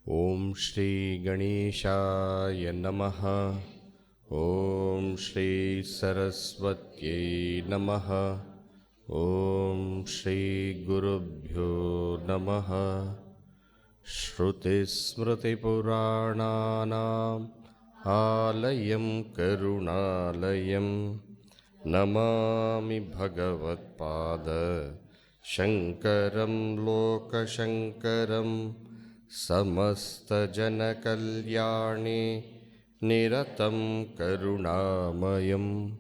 Om Shri Ganeshaya Namaha. Om Shri Saraswatyai Namaha. Om Shri Gurubhyo Namaha. Shruti Smriti Purananam Alayam Karunalayam Namami Bhagavad Pada Shankaram Loka Shankaram Samasta Jana Kalyani Niratam Karunamayam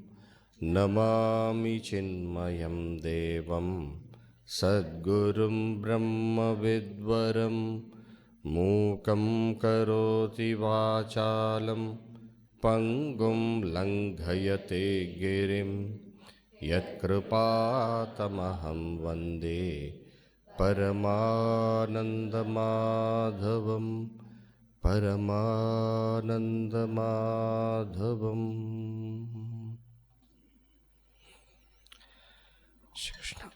Namami Chinmayam Devam Sadgurum Brahma Vidvaram Mukam Karoti Vachalam Pangum Langhayate Girim Yat Kripatamaham Vande Paramananda Madhavam Paramananda Madhavam. Krishna.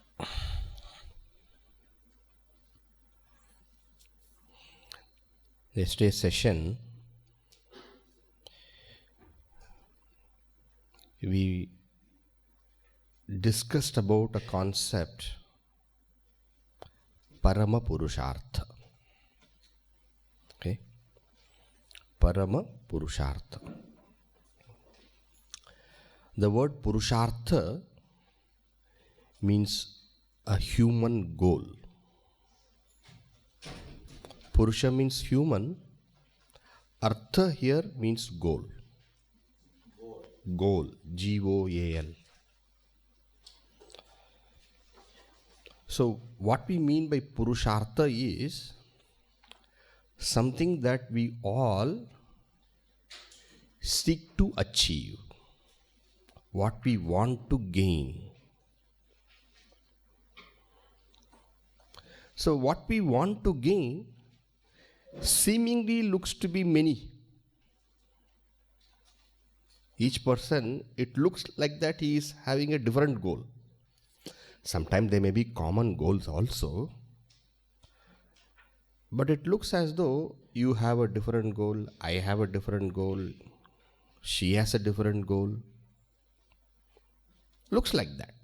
Yesterday's session, we discussed about a concept, Parama purushartha. Okay? Parama purushartha. The word purushartha means a human goal. Purusha means human. Artha here means goal. Goal. G-O-A-L. So what we mean by purushartha is something that we all seek to achieve. What we want to gain. So what we want to gain seemingly looks to be many. Each person, it looks like that he is having a different goal. Sometimes there may be common goals also. But it looks as though you have a different goal, I have a different goal, she has a different goal. Looks like that.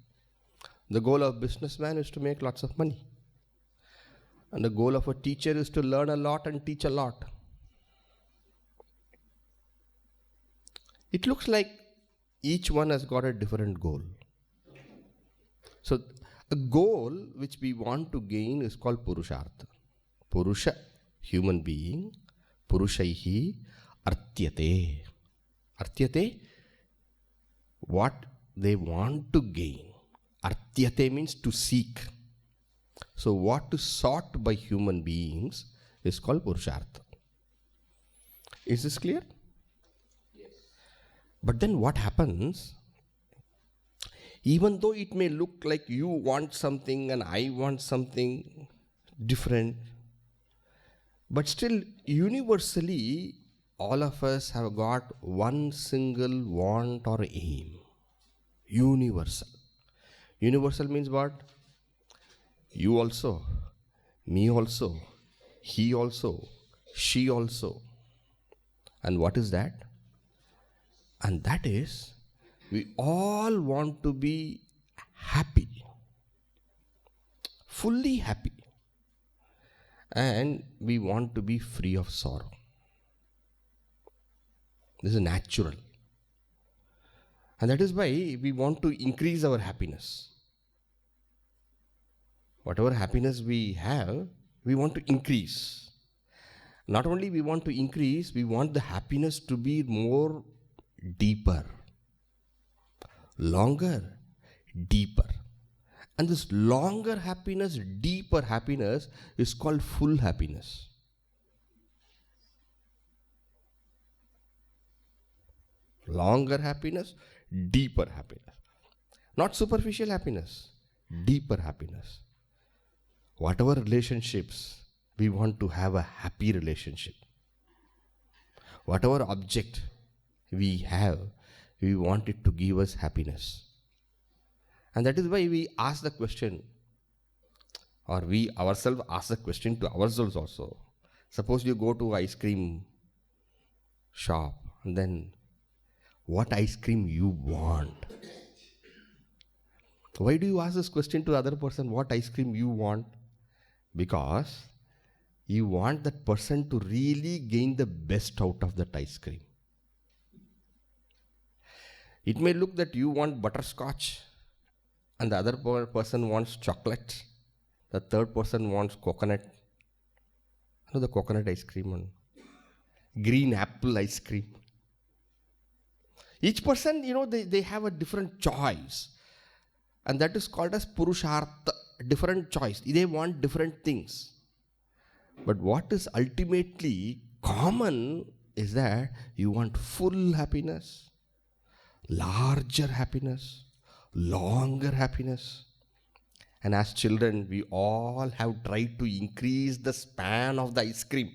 The goal of a businessman is to make lots of money. And the goal of a teacher is to learn a lot and teach a lot. It looks like each one has got a different goal. So a goal which we want to gain is called purushartha. Purusha, human being. Purushaihi artyate. Artyate, what they want to gain. Artyate means to seek. So what is sought by human beings is called purushartha. Is this clear? Yes. But then what happens, even though it may look like you want something and I want something different, but still universally all of us have got one single want or aim. Universal. Universal means what? You also, me also, he also, she also. And what is that? And that is, we all want to be happy, fully happy. And we want to be free of sorrow. This is natural. And that is why we want to increase our happiness. Whatever happiness we have, we want to increase. Not only we want to increase, we want the happiness to be more deeper, longer, deeper. And this longer happiness, deeper happiness is called full happiness. Longer happiness, deeper happiness. Not superficial happiness, deeper happiness. Whatever relationships, we want to have a happy relationship. Whatever object we have, we want it to give us happiness. And that is why we ask the question, or we ourselves ask the question to ourselves also. Suppose you go to ice cream shop, and then what ice cream you want? Why do you ask this question to the other person, what ice cream you want? Because you want that person to really gain the best out of that ice cream. It may look that you want butterscotch, and the other person wants chocolate, the third person wants coconut. You know the coconut ice cream and green apple ice cream. Each person, they have a different choice. And that is called as purushartha, different choice. They want different things. But what is ultimately common is that you want full happiness, larger happiness, longer happiness. And as children, we all have tried to increase the span of the ice cream.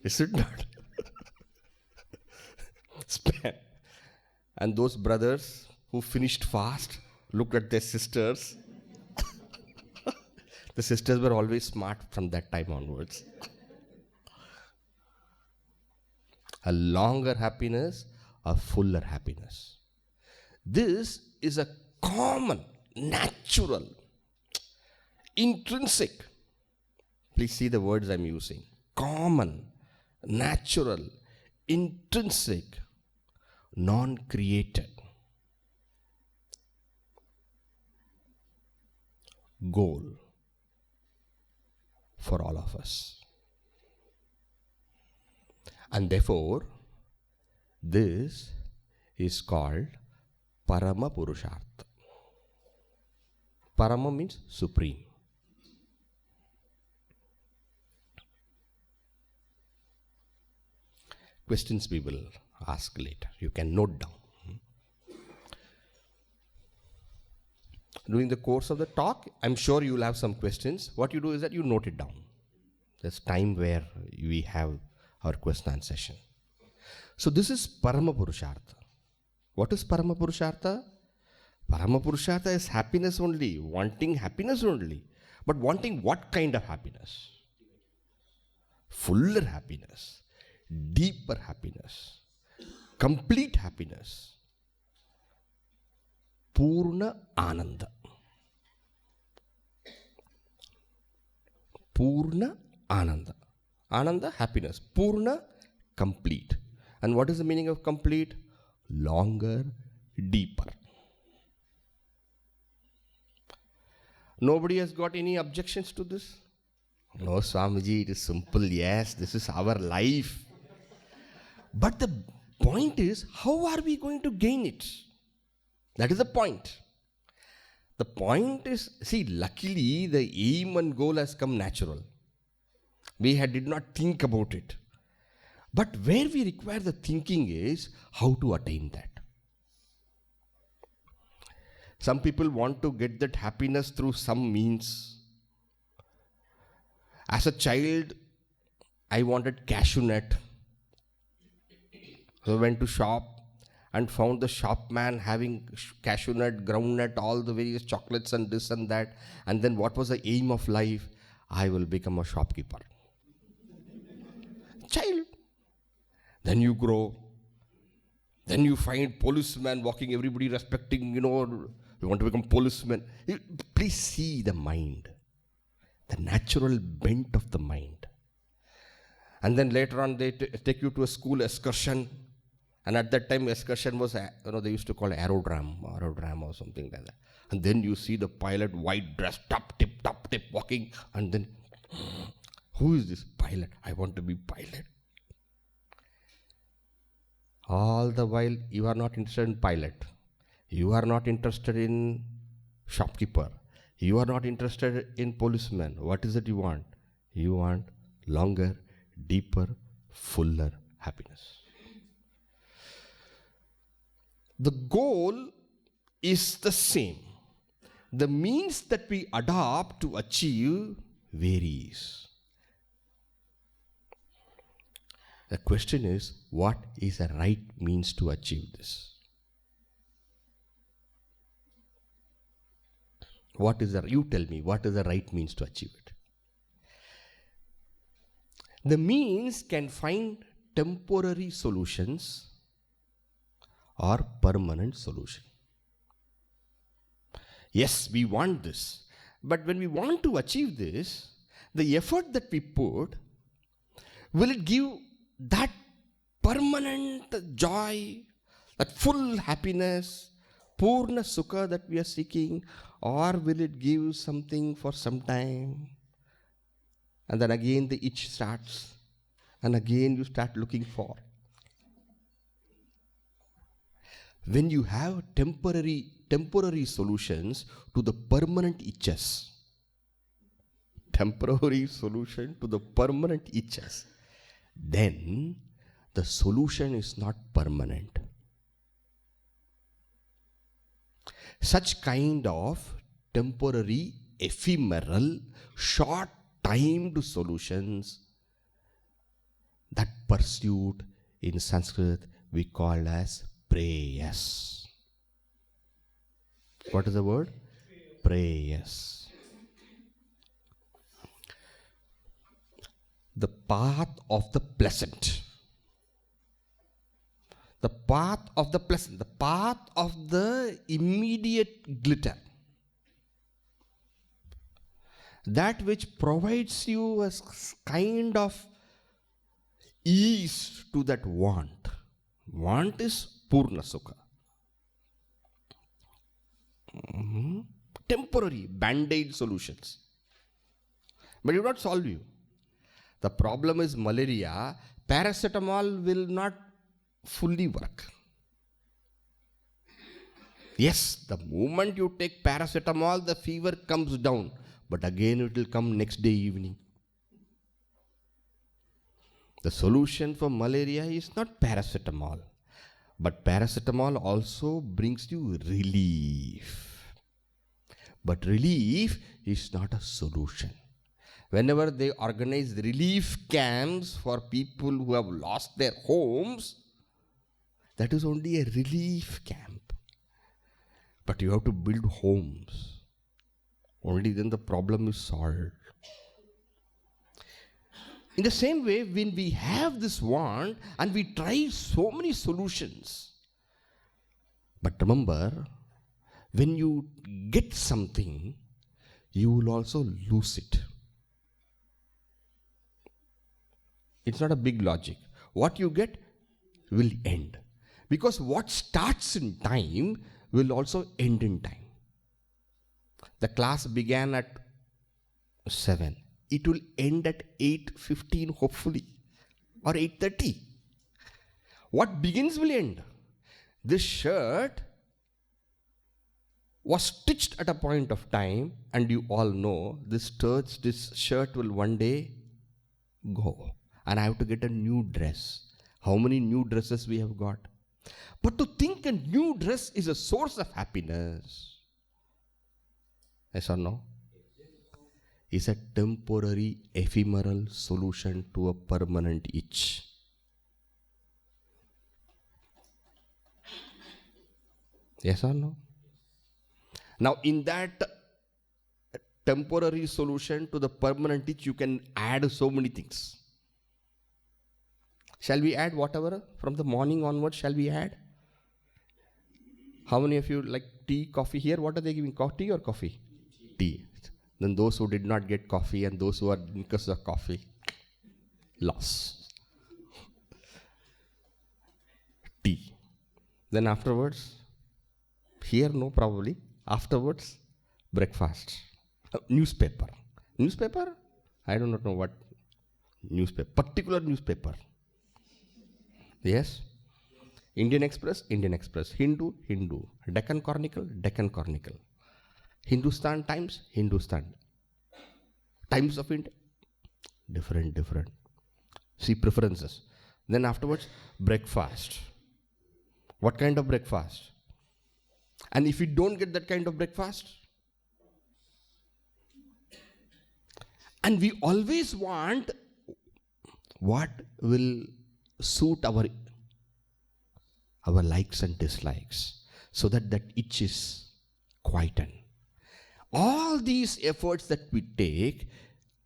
Is it not? Span. And those brothers who finished fast looked at their sisters. The sisters were always smart from that time onwards. A longer happiness, a fuller happiness. This is a common, natural, intrinsic. Please see the words I'm using. Common, natural, intrinsic, non-created goal for all of us. And therefore, this is called Parama purushartha. Parama means supreme. Questions we will ask later. You can note down. During the course of the talk, I'm sure you will have some questions. What you do is that you note it down. There's time where we have our question and session. So this is Parama purushartha. What is Parama purushartha? Parama purushartha is happiness only, wanting happiness only. But wanting what kind of happiness? Fuller happiness, deeper happiness, complete happiness, Purna Ananda. Purna Ananda. Ananda, happiness. Purna, complete. And what is the meaning of complete? Longer, deeper. Nobody has got any objections to this? No, Swamiji, it is simple. Yes, this is our life. But the point is, how are we going to gain it? That is the point. The point is, see, luckily the aim and goal has come natural. We did not think about it. But where we require the thinking is how to attain that. Some people want to get that happiness through some means. As a child, I wanted cashew nut. So I went to shop and found the shopman having cashew nut, ground nut, all the various chocolates and this and that. And then what was the aim of life? I will become a shopkeeper. Child. Then you grow. Then you find policeman walking, everybody respecting, you want to become policeman. Please see the mind. The natural bent of the mind. And then later on they take you to a school excursion. And at that time excursion was, they used to call aerodrome or something like that. And then you see the pilot, white dress, top tip, walking. And then Who is this pilot? I want to be pilot. All the while you are not interested in pilot. You are not interested in shopkeeper. You are not interested in policeman. What is it you want? You want longer, deeper, fuller happiness. The goal is the same. The means that we adopt to achieve varies. The question is, what is the right means to achieve this? You tell me, what is the right means to achieve it? The means can find temporary solutions or permanent solution. Yes, we want this. But when we want to achieve this, the effort that we put, will it give that permanent joy, that full happiness, purna sukha that we are seeking, or will it give something for some time? And then again the itch starts, and again you start looking for. When you have temporary solutions to the permanent itches, then the solution is not permanent. Such kind of temporary, ephemeral, short-timed solutions, that pursuit in Sanskrit we call as Preyas. What is the word? Preyas. The path of the pleasant. The path of the pleasant. The path of the immediate glitter. That which provides you a kind of ease to that want. Want is purna sukha. Temporary, band-aid solutions. But it will not solve you. The problem is malaria. Paracetamol will not fully work. Yes, the moment you take paracetamol, the fever comes down. But again it will come next day evening. The solution for malaria is not paracetamol. But paracetamol also brings you relief. But relief is not a solution. Whenever they organize relief camps for people who have lost their homes, that is only a relief camp. But you have to build homes. Only then the problem is solved. In the same way, when we have this want and we try so many solutions, but remember, when you get something, you will also lose it. It's not a big logic. What you get will end. Because what starts in time will also end in time. The class began at 7. It will end at 8:15 hopefully, or 8:30. What begins will end. This shirt was stitched at a point of time, and you all know this shirt will one day go. And I have to get a new dress. How many new dresses we have got? But to think a new dress is a source of happiness, yes or no? Is a temporary, ephemeral solution to a permanent itch. Yes or no? Now, in that temporary solution to the permanent itch, you can add so many things. Shall we add whatever? From the morning onwards, shall we add? How many of you like tea, coffee here? What are they giving? Tea or coffee? Tea. Then those who did not get coffee and those who are drinkers of coffee, loss. Tea. Then afterwards, here no probably, afterwards, breakfast. Newspaper. Newspaper? I do not know what. Newspaper, particular newspaper. Yes? Indian Express, Indian Express. Hindu, Hindu. Deccan Chronicle, Deccan Chronicle. Hindustan Times, Hindustan. Times of India, different, different. See preferences. Then afterwards, breakfast. What kind of breakfast? And if you don't get that kind of breakfast, and we always want what will suit our likes and dislikes, so that itch is quietened. All these efforts that we take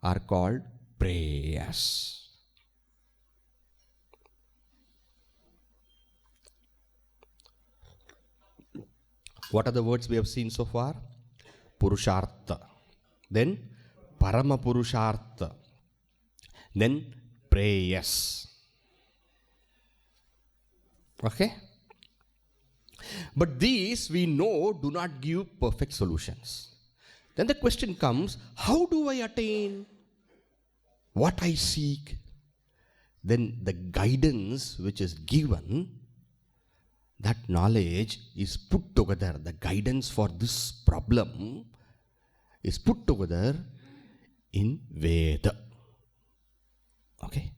are called Preyas. What are the words we have seen so far? Purushartha. Then Parama purushartha. Then Preyas. Okay? But these we know do not give perfect solutions. Then the question comes, how do I attain what I seek? Then the guidance which is given, that knowledge is put together. The guidance for this problem is put together in Veda. Okay?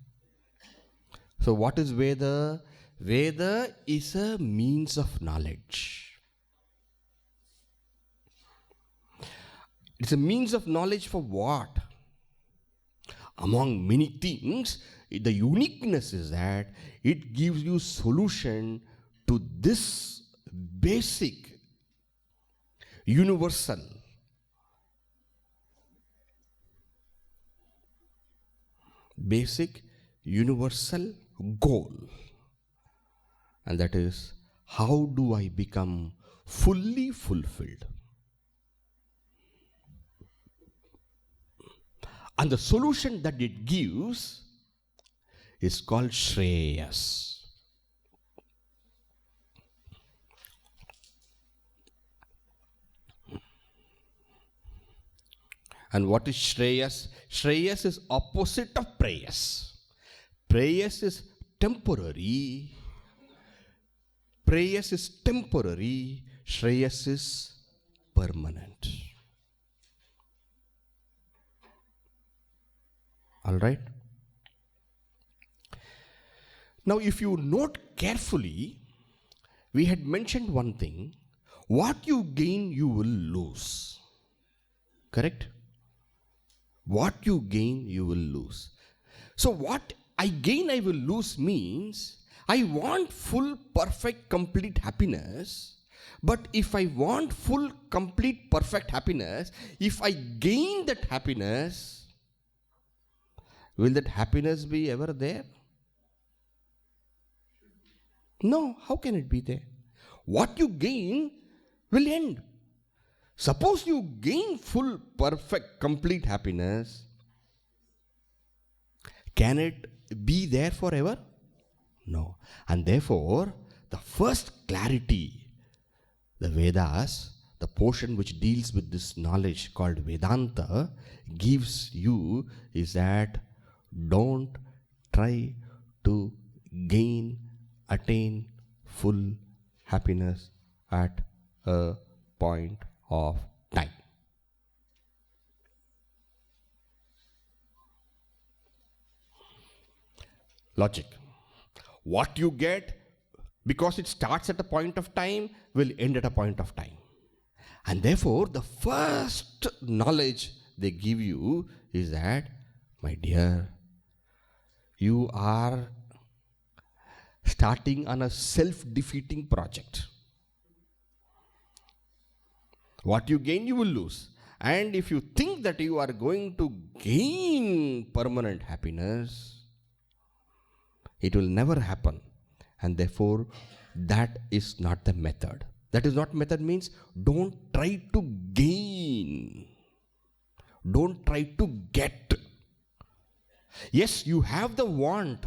So what is Veda? Veda is a means of knowledge. It's a means of knowledge for what? Among many things, the uniqueness is that it gives you solution to this basic, universal, goal. And that is, how do I become fully fulfilled? And the solution that it gives is called Shreyas. And what is Shreyas? Shreyas is opposite of Preyas. Preyas is temporary. Preyas is temporary. Shreyas is permanent. All right? Now, if you note carefully, we had mentioned one thing. What you gain, you will lose. Correct? What you gain, you will lose. So what I gain, I will lose means I want full, perfect, complete happiness. But if I want full, complete, perfect happiness, if I gain that happiness, will that happiness be ever there? No, how can it be there? What you gain will end. Suppose you gain full, perfect, complete happiness, can it be there forever? No. And therefore, the first clarity, the Vedas, the portion which deals with this knowledge called Vedanta, gives you is that don't try to attain full happiness at a point of time. Logic. What you get, because it starts at a point of time, will end at a point of time. And therefore, the first knowledge they give you is that, my dear, you are starting on a self-defeating project. What you gain, you will lose. And if you think that you are going to gain permanent happiness, it will never happen. And therefore, that is not the method. That is not method means don't try to gain. Don't try to get. Yes, you have the want.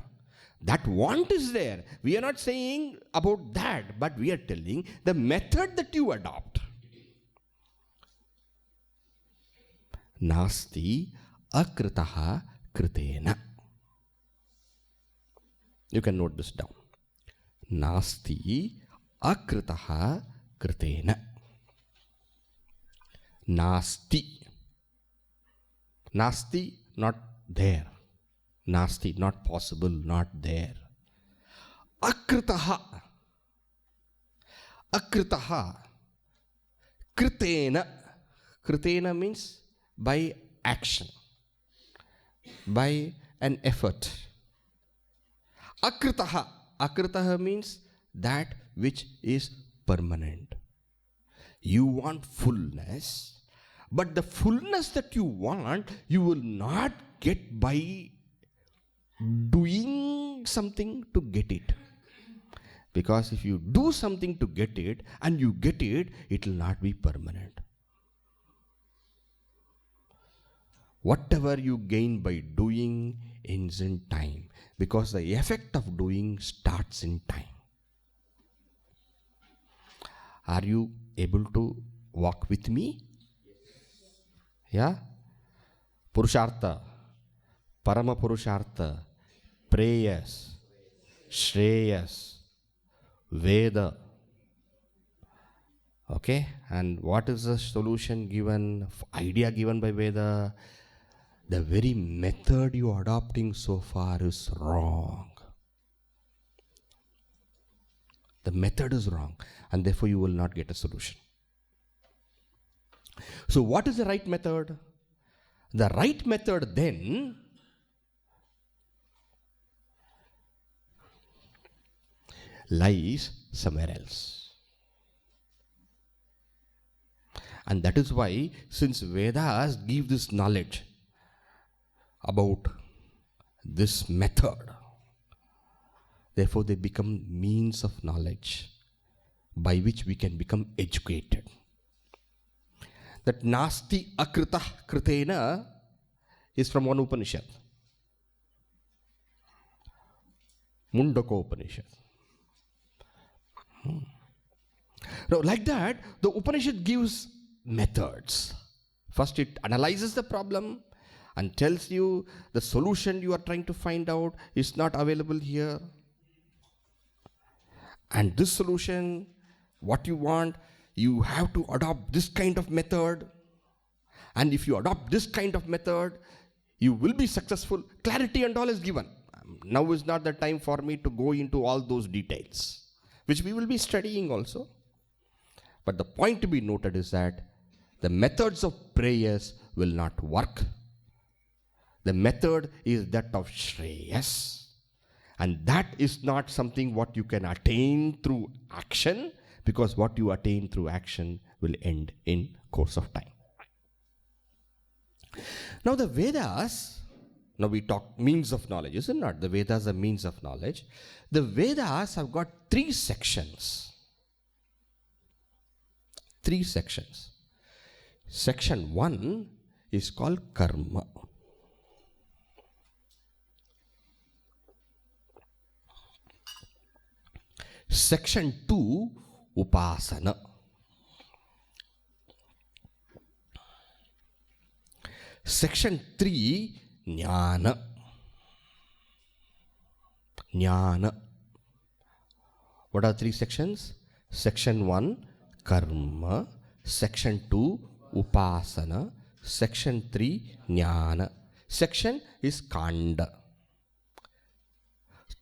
That want is there. We are not saying about that, but we are telling the method that you adopt. Nasti akritaha kritena. You can note this down. Nasti akritaha kritena. Nasti. Nasti, not there. Nasti, not possible, not there. Akritaha. Akritaha. Kritena. Kritena means by action, by an effort. Akritaha. Akritaha means that which is permanent. You want fullness, but the fullness that you want, you will not get by doing something to get it. Because if you do something to get it and you get it, it will not be permanent. Whatever you gain by doing ends in time, because the effect of doing starts in time. Are you able to walk with me? Yeah? Purushartha, Parama purushartha, Preyas, Shreyas, Veda. Okay? And what is the solution given, idea given by Veda? The very method you are adopting so far is wrong. The method is wrong, and therefore you will not get a solution. So what is the right method? The right method then lies somewhere else. And that is why, since Vedas give this knowledge about this method, therefore they become means of knowledge by which we can become educated. That nasti akrita kritena is from one Upanishad, Mundaka Upanishad. Now, like that, the Upanishad gives methods. First, it analyzes the problem and tells you the solution you are trying to find out is not available here. And this solution, what you want, you have to adopt this kind of method. And if you adopt this kind of method, you will be successful. Clarity and all is given. Now is not the time for me to go into all those details, which we will be studying also. But the point to be noted is that the methods of prayers will not work. The method is that of Shreyas. And that is not something what you can attain through action, because what you attain through action will end in course of time. Now the Vedas, now we talk means of knowledge, is it not? The Vedas are means of knowledge. The Vedas have got 3 sections. 3 sections. Section 1 is called karma. Section 2, upasana. Section 3, jnana. Jnana. What are 3 sections? Section 1, karma. Section 2, upasana. Section 3, jnana. Section is kanda.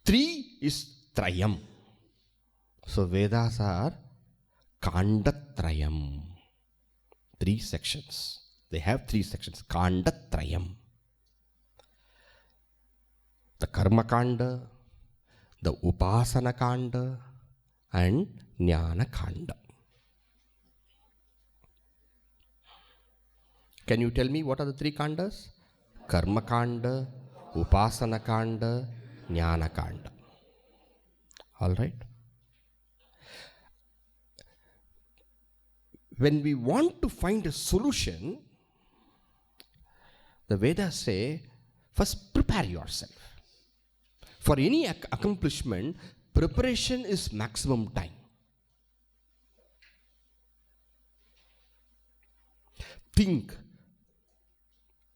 3 is trayam. So Vedas are kandatrayam. 3 sections. They have 3 sections. Kandatrayam. The karma kanda, the upasana kanda, and jnana kanda. Can you tell me what are the 3 kandas? Karma kanda, upasana kanda, jnana kanda. All right. When we want to find a solution, the Vedas say, first prepare yourself. For any accomplishment, preparation is maximum time. Think,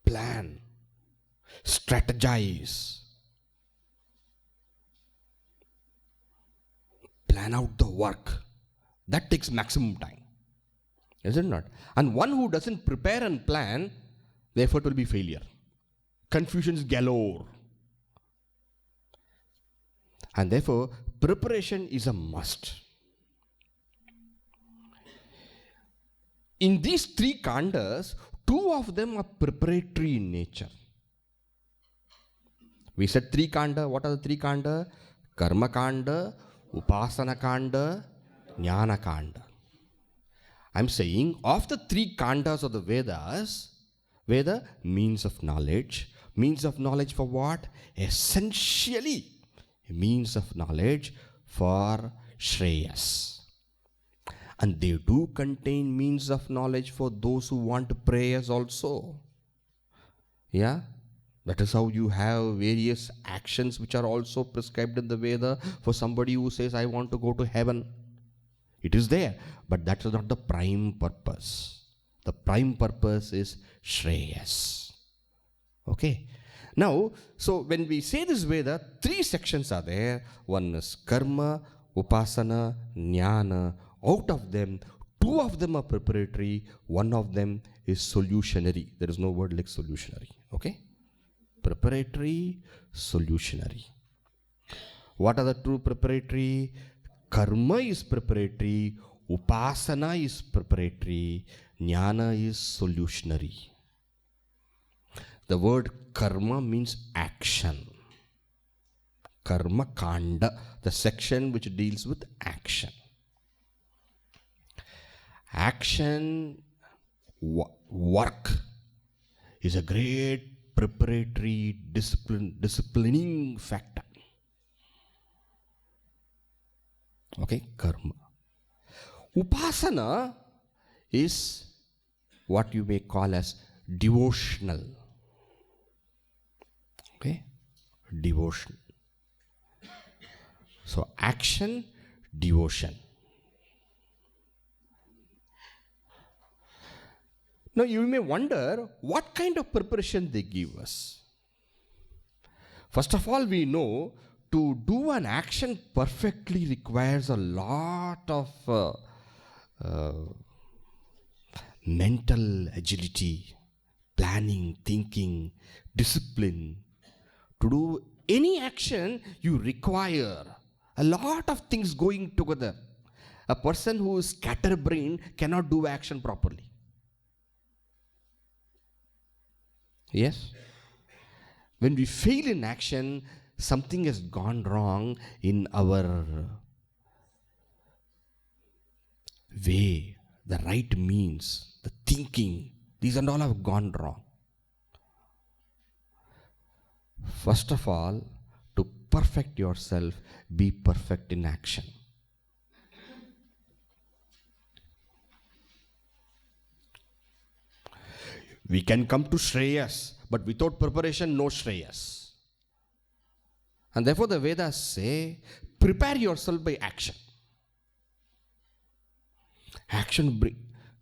plan, strategize. plan out the work. That takes maximum time. Is it not? And one who doesn't prepare and plan, the effort will be failure. Confusions galore. And therefore, preparation is a must. In these three kandas, two of them are preparatory in nature. We said three kanda. What are the three kanda? Karma kanda, upasana kanda, jnana kanda. I'm saying of the three kandas of the Vedas, Veda, means of knowledge. Means of knowledge for what? Essentially, means of knowledge for Shreyas. And they do contain means of knowledge for those who want Preyas also. Yeah? That is how you have various actions which are also prescribed in the Veda for somebody who says, I want to go to heaven. It is there, but that is not the prime purpose. The prime purpose is Shreyas. Okay? Now, so when we say this Veda, three sections are there. One is karma, upasana, jnana. Out of them, two of them are preparatory, one of them is solutionary. There is no word like solutionary. Okay? Preparatory, solutionary. What are the two preparatory? Karma is preparatory, upasana is preparatory, jnana is solutionary. The word karma means action. Karma kanda, the section which deals with action. Action, work is a great preparatory disciplining factor. Okay, karma. Upasana is what you may call as devotional. Okay, devotion. So action, devotion. Now you may wonder what kind of preparation they give us. First of all, we know to do an action perfectly requires a lot of mental agility, planning, thinking, discipline. To do any action, you require a lot of things going together. A person who is scatterbrained cannot do action properly. Yes? When we fail in action, something has gone wrong in our way, the right means, the thinking. These and all have gone wrong. First of all, to perfect yourself, be perfect in action. We can come to Shreyas, but without preparation, no Shreyas. And therefore the Vedas say, prepare yourself by action. Action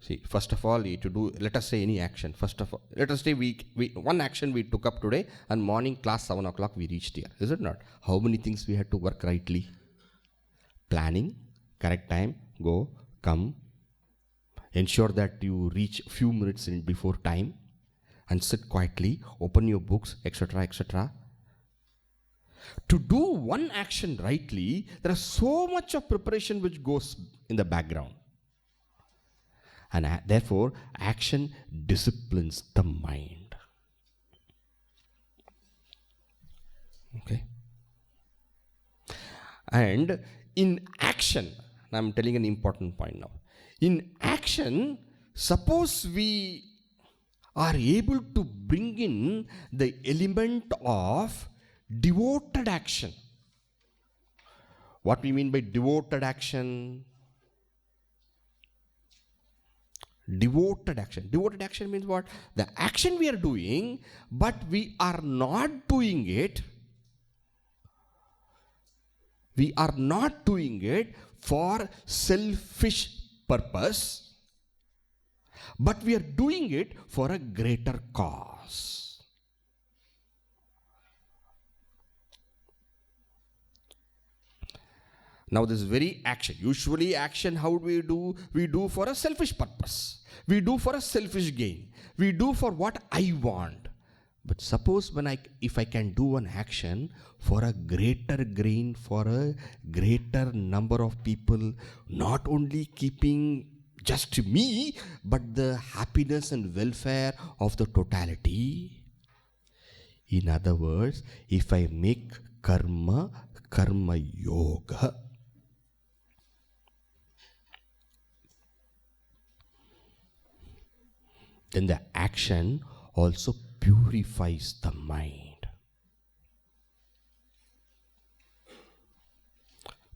see, first of all, to do, let us say any action. First of all, let us say one action we took up today, and morning class 7 o'clock we reached here. Is it not? How many things we had to work rightly? Planning, correct time, go, come. Ensure that you reach a few minutes before time and sit quietly, open your books, etc., etc. To do one action rightly, there is so much of preparation which goes in the background. And therefore, action disciplines the mind. Okay? And in action, I'm telling an important point now. In action, suppose we are able to bring in the element of devoted action. What we mean by devoted action? Devoted action. Devoted action means what? The action we are doing, but we are not doing it. We are not doing it for selfish purpose, but we are doing it for a greater cause. Now this very action, usually action, how do we do? We do for a selfish purpose. We do for a selfish gain. We do for what I want. But suppose if I can do an action for a greater gain, for a greater number of people, not only keeping just me, but the happiness and welfare of the totality. In other words, if I make karma yoga, then the action also purifies the mind.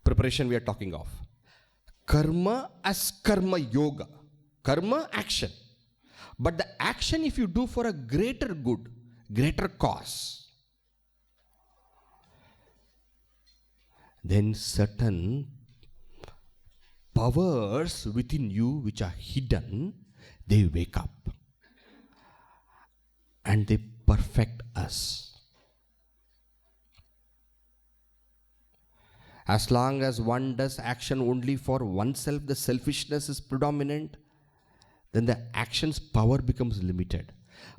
Preparation we are talking of. Karma as karma yoga. Karma, action. But the action if you do for a greater good, greater cause, then certain powers within you which are hidden, they wake up and they perfect us. As long as one does action only for oneself, the selfishness is predominant, then the action's power becomes limited.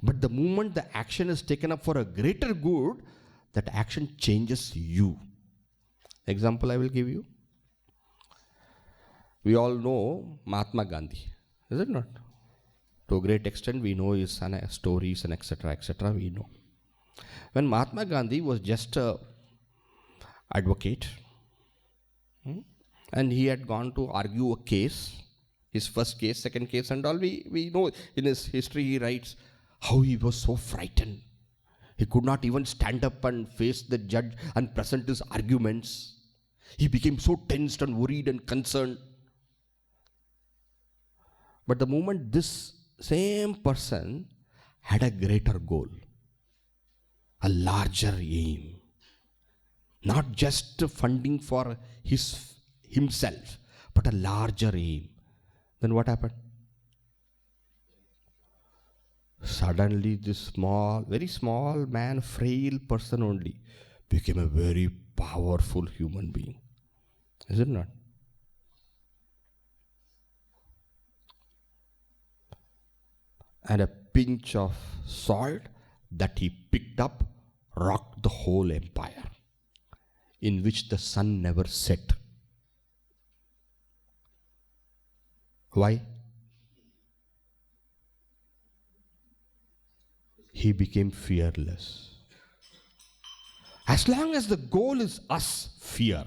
But the moment the action is taken up for a greater good, that action changes you. Example I will give you. We all know Mahatma Gandhi, is it not? To a great extent we know his stories and etc. we know. When Mahatma Gandhi was just an advocate, and he had gone to argue a case, his first case, second case and all, we know in his history he writes how he was so frightened. He could not even stand up and face the judge and present his arguments. He became so tensed and worried and concerned. But the moment this same person had a greater goal, a larger aim, not just funding for himself, but a larger aim, then what happened? Suddenly this small, very small man, frail person only, became a very powerful human being. Is it not? And a pinch of salt that he picked up rocked the whole empire, in which the sun never set. Why? He became fearless. As long as the goal is us, fear.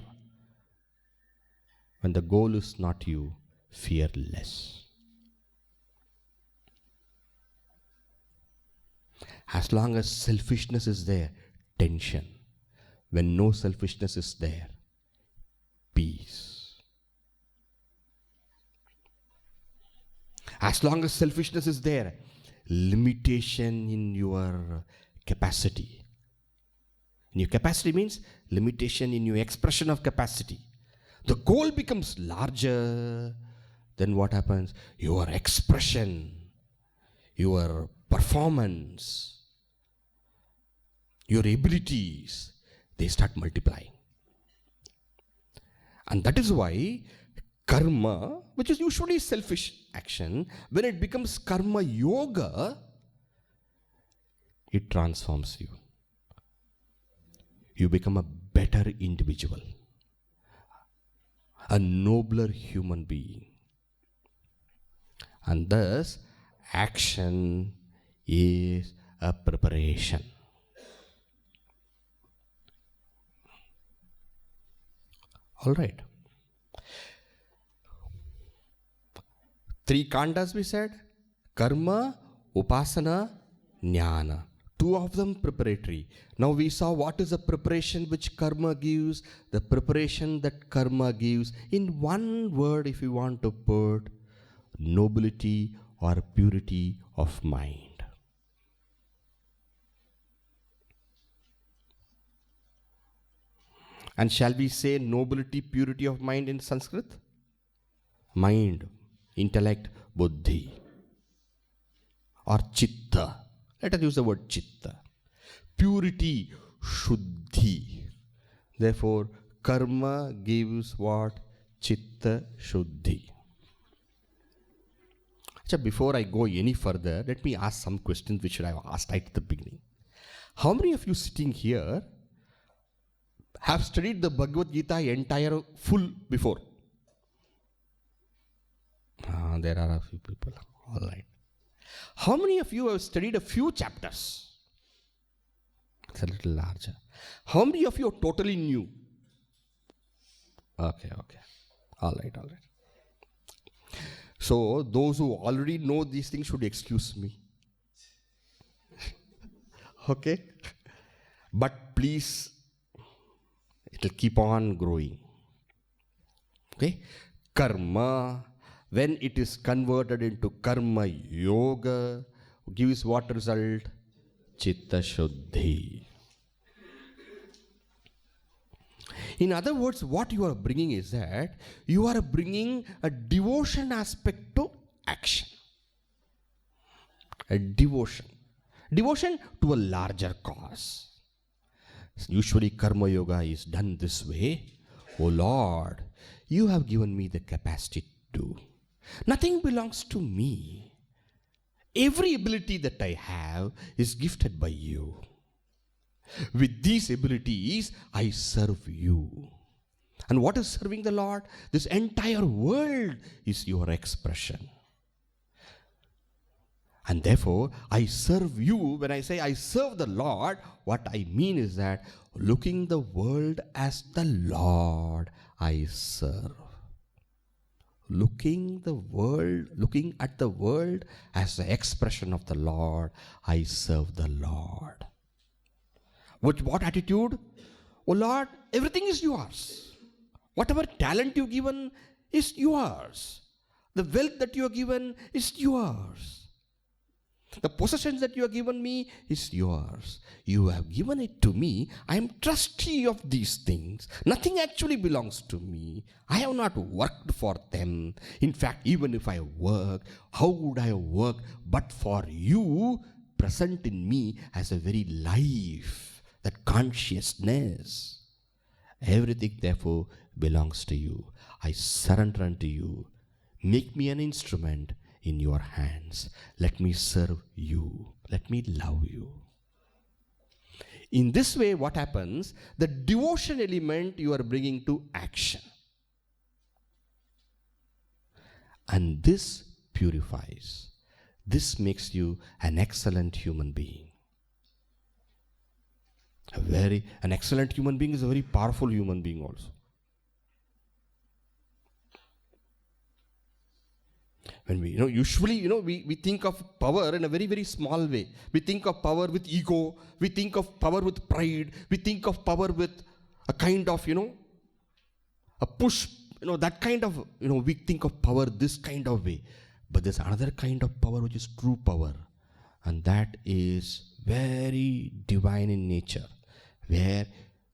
When the goal is not you, fearless. As long as selfishness is there, tension. When no selfishness is there, peace. As long as selfishness is there, limitation in your capacity. In your capacity means limitation in your expression of capacity. The goal becomes larger, then what happens? Your expression, your performance, your abilities, they start multiplying. And that is why karma, which is usually selfish action, when it becomes karma yoga, it transforms you. You become a better individual, a nobler human being. And thus, action is a preparation. All right. 3 khandas we said: karma, upasana, jnana. 2 of them preparatory. Now we saw what is the preparation which karma gives, the preparation that karma gives. In one word, if you want to put, nobility or purity of mind. And shall we say nobility, purity of mind in Sanskrit? Mind, intellect, buddhi, or chitta. Let us use the word chitta. Purity, shuddhi. Therefore, Karma gives what? Chitta Shuddhi. So before I go any further, let me ask some questions which I asked right at the beginning. How many of you sitting here have studied the Bhagavad Gita entire full before? There are a few people. All right. How many of you have studied a few chapters? It's a little larger. How many of you are totally new? Okay. All right. So, those who already know these things should excuse me. Okay? But please, it will keep on growing. Okay? Karma, when it is converted into karma yoga, gives what result? Chitta Shuddhi. In other words, what you are bringing is that you are bringing a devotion aspect to action. A devotion. Devotion to a larger cause. Usually karma yoga is done this way. Oh Lord, you have given me the capacity to do. Nothing belongs to me. Every ability that I have is gifted by you. With these abilities, I serve you. And what is serving the Lord? This entire world is your expression. And therefore, I serve you. When I say I serve the Lord, what I mean is that looking the world as the Lord, I serve. Looking at the world as the expression of the Lord, I serve the Lord. With what attitude? Oh Lord, everything is yours. Whatever talent you've given is yours. The wealth that you have given is yours. The possessions that you have given me is yours. You have given it to me. I am trustee of these things. Nothing actually belongs to me. I have not worked for them. In fact, even if I work, how would I work but for you present in me as a very life, that consciousness. Everything therefore belongs to you. I surrender unto you. Make me an instrument in your hands. Let me serve you. Let me love you. In this way, what happens? The devotion element you are bringing to action. And this purifies. This makes you an excellent human being. An excellent human being is a very powerful human being also. When we think of power in a very, very small way. We think of power with ego. We think of power with pride. We think of power with a kind of, a push, that kind of, we think of power this kind of way. But there's another kind of power which is true power. And that is very divine in nature, where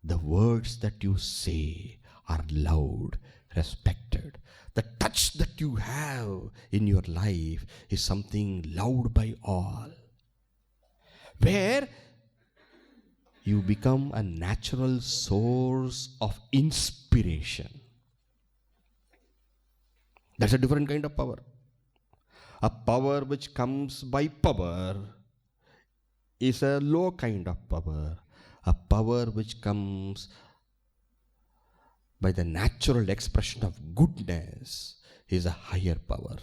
the words that you say are loved, respected. The touch that you have in your life is something loved by all. Where you become a natural source of inspiration. That's a different kind of power. A power which comes by power is a low kind of power. A power which comes by the natural expression of goodness is a higher power.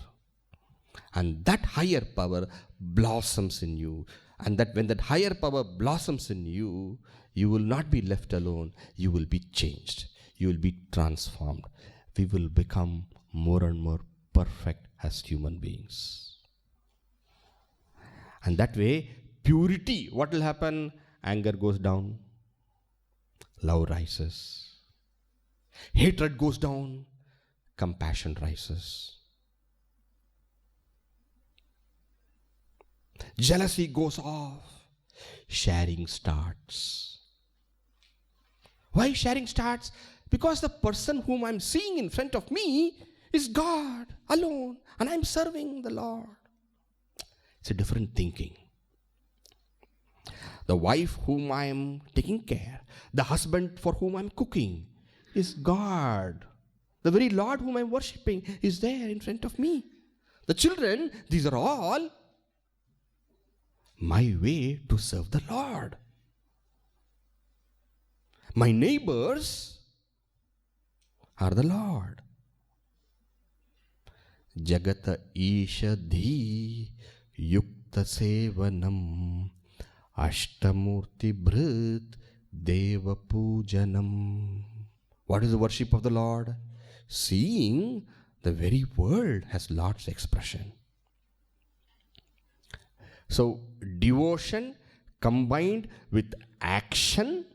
And that higher power blossoms in you. And that when that higher power blossoms in you, you will not be left alone. You will be changed. You will be transformed. We will become more and more perfect as human beings. And that way, purity, what will happen? Anger goes down. Love rises. Hatred goes down. Compassion rises. Jealousy goes off. Sharing starts. Why sharing starts? Because the person whom I'm seeing in front of me is God alone, and I'm serving the Lord. It's a different thinking. The wife whom I am taking care, the husband for whom I'm cooking, is God. The very Lord whom I am worshipping is there in front of me. The children, these are all my way to serve the Lord. My neighbors are the Lord. Jagata Ishadhi Yukta Sevanam Ashtamurti Bhrit Deva Pujanam. What is the worship of the Lord? Seeing the very world has Lord's expression. So, devotion combined with action,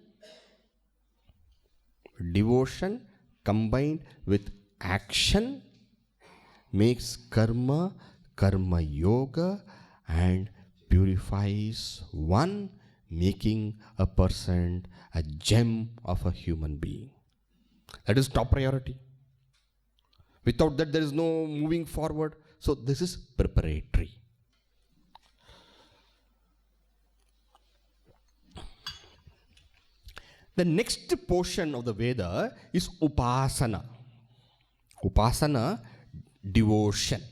makes karma yoga, and purifies one, making a person a gem of a human being. That is top priority. Without that, there is no moving forward. So this is preparatory. The next portion of the Veda is upasana. Upasana, devotion.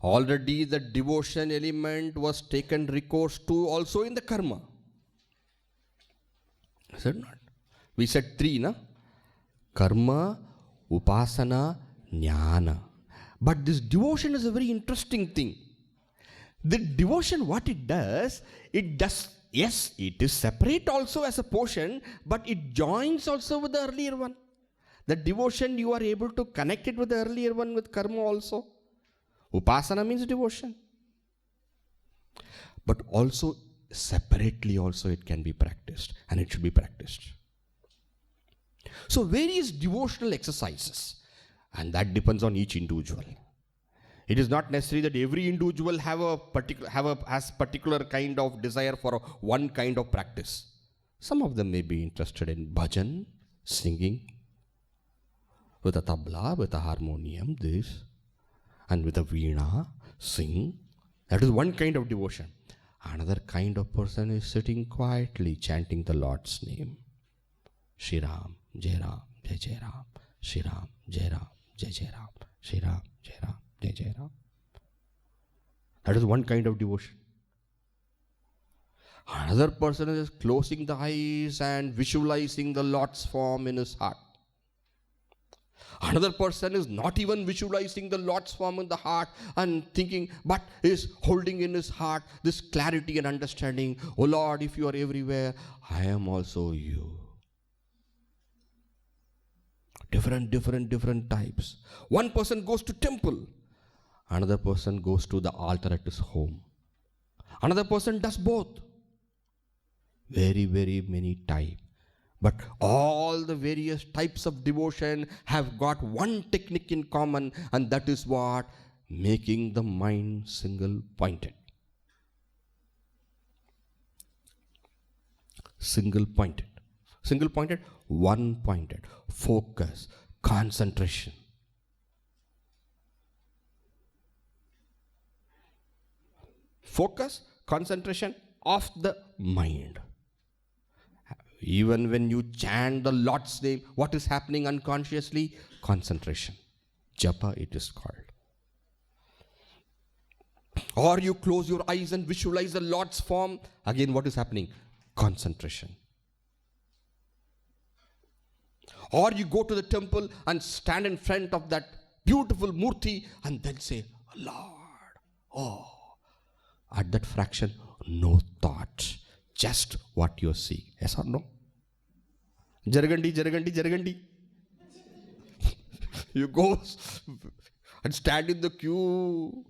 Already the devotion element was taken recourse to also in the karma. Is it not? We said three, na? Karma, upasana, jnana. But this devotion is a very interesting thing. The devotion, what it does, yes, it is separate also as a portion, but it joins also with the earlier one. The devotion, you are able to connect it with the earlier one with karma also. Upasana means devotion. But also, separately also it can be practiced, and it should be practiced. So various devotional exercises, and that depends on each individual. It is not necessary that every individual has particular kind of desire for one kind of practice. Some of them may be interested in bhajan, singing, with a tabla, with a harmonium, this, and with a veena, sing. That is one kind of devotion. Another kind of person is sitting quietly chanting the Lord's name. Shri Ram, Jai Ram, Jai Jai Ram, Shri Ram, Jai Ram, Jai Jai Ram, Shri Ram, Jai Ram, Jai Jai Ram. That is one kind of devotion. Another person is closing the eyes and visualizing the Lord's form in his heart. Another person is not even visualizing the Lord's form in the heart and thinking, but is holding in his heart this clarity and understanding. Oh Lord, if you are everywhere, I am also you. Different types. One person goes to temple. Another person goes to the altar at his home. Another person does both. Very many types. But all the various types of devotion have got one technique in common, and that is what? Making the mind single-pointed. Single-pointed. Single-pointed, one-pointed. Focus, concentration. Focus, concentration of the mind. Even when you chant the Lord's name, what is happening unconsciously? Concentration. Japa it is called. Or you close your eyes and visualize the Lord's form. Again, what is happening? Concentration. Or you go to the temple and stand in front of that beautiful murti and then say, Lord, oh. At that fraction, no thought. Just what you see. Yes or no? Jaragandi. You go and stand in the queue.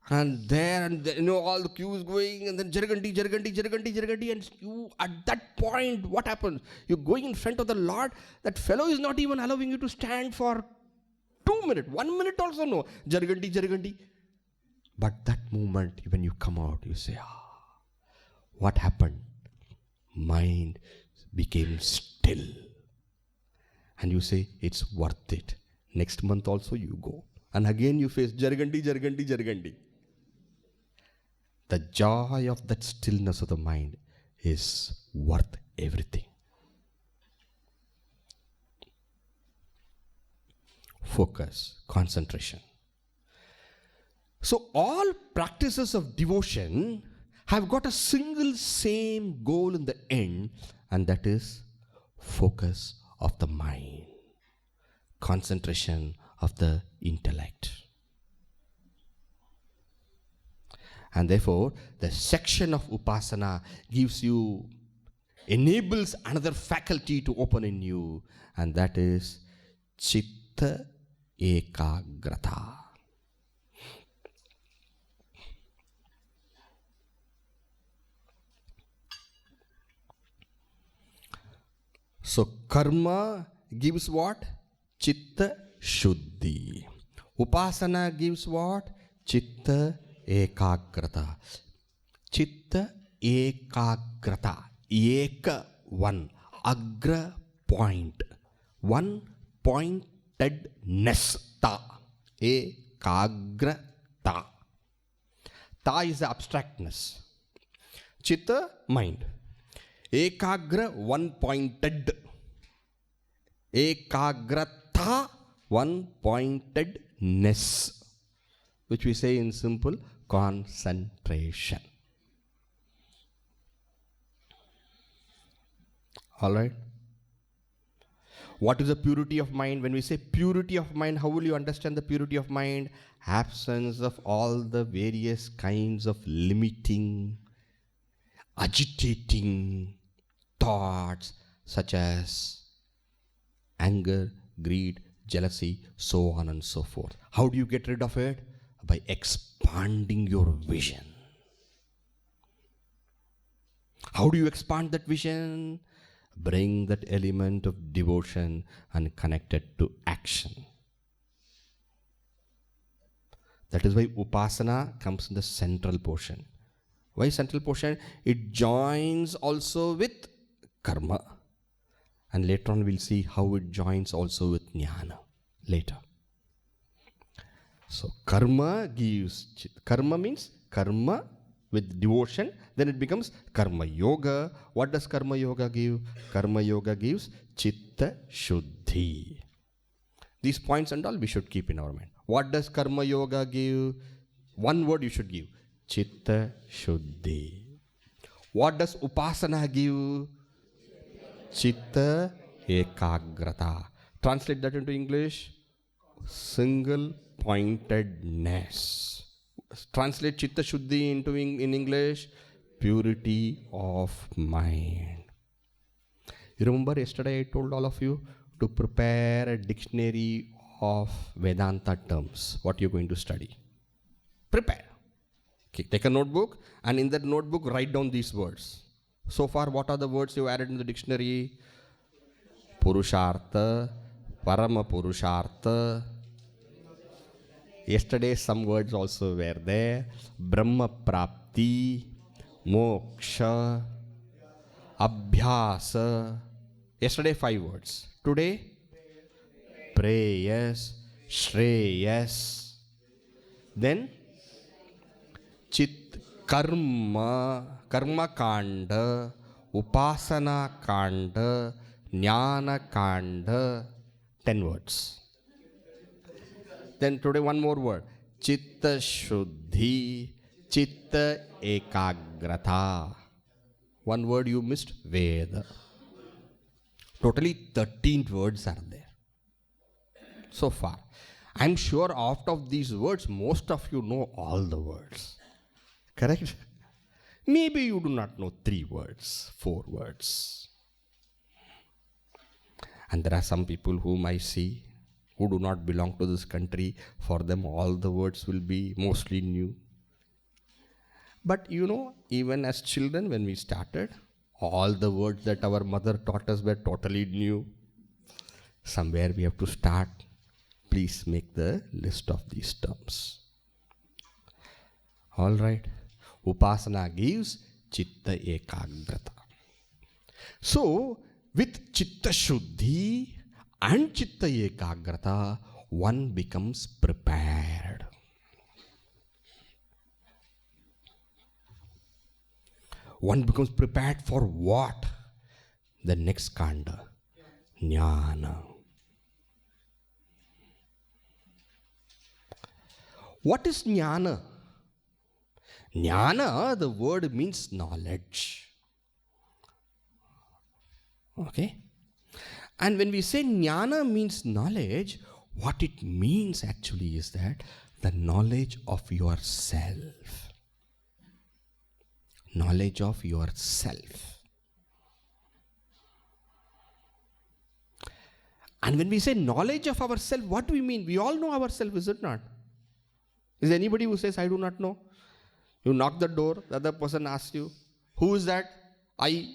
And there, all the queue is going, and then jaragandi, and you, at that point, what happens? You're going in front of the Lord, that fellow is not even allowing you to stand for 2 minutes, 1 minute also no. Jaragandi. But that moment, when you come out, you say, what happened? Mind became still. And you say, it's worth it. Next month also you go. And again you face jaragandi. The joy of that stillness of the mind is worth everything. focus, concentration. So all practices of devotion have got a single same goal in the end, and that is focus of the mind, concentration of the intellect. And therefore, the section of upasana enables another faculty to open in you, and that is chitta ekagrata. So karma gives what? Chitta shuddhi. Upasana gives what? Chitta ekagrata. Chitta ekagrata. Eka, one. Agra, point. One pointedness. Ta. Ekagrata. Ta is the abstractness. Chitta, mind. Ekagra, one-pointed. Ekagrata, one-pointedness, which we say in simple, concentration. All right? What is the purity of mind? When we say purity of mind, how will you understand the purity of mind? Absence of all the various kinds of limiting, agitating thoughts such as anger, greed, jealousy, so on and so forth. How do you get rid of it? By expanding your vision. How do you expand that vision? Bring that element of devotion and connect it to action. That is why upasana comes in the central portion. Why central portion? It joins also with karma. And later on we'll see how it joins also with jnana. Later. So karma means karma with devotion. Then it becomes karma yoga. What does karma yoga give? Karma yoga gives chitta shuddhi. These points and all we should keep in our mind. What does karma yoga give? One word you should give. Chitta shuddhi. What does upasana give? Chitta ekagrata. Translate that into English. Single pointedness. Translate chitta shuddhi into in English. Purity of mind. You remember yesterday I told all of you to prepare a dictionary of Vedanta terms. What you're going to study. Prepare. Okay, take a notebook and in that notebook write down these words. So far, what are the words you added in the dictionary? Purushartha, Parama purushartha. Yesterday some words also were there. Brahma prapti, moksha, abhyasa. Yesterday 5 words. Today, Preyas, Shreyas. Then, karma kanda, upasana kanda, jnana kanda, 10 words. Then today one more word. Chitta shuddhi, chitta ekagrata. One word you missed, Veda. Totally 13 words are there. So far. I'm sure out of these words, most of you know all the words. Correct? Maybe you do not know 3 words, 4 words. And there are some people whom I see who do not belong to this country. For them, all the words will be mostly new. But you know, even as children, when we started, all the words that our mother taught us were totally new. Somewhere we have to start. Please make the list of these terms. All right. Upasana gives chitta ekagrata. So, with chitta shuddhi and chitta ekagrata, one becomes prepared. One becomes prepared for what? The next kanda. Jnana. What is jnana? Jnana, the word means knowledge. Okay? And when we say jnana means knowledge, what it means actually is that the knowledge of yourself. Knowledge of yourself. And when we say knowledge of ourselves, what do we mean? We all know ourselves, is it not? Is there anybody who says, I do not know? You knock the door, the other person asks you, who is that? I.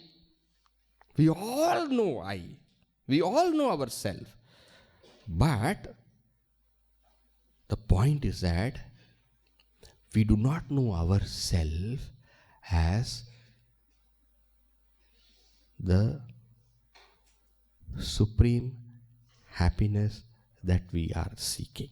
We all know I. We all know ourselves. But the point is that we do not know ourselves as the supreme happiness that we are seeking.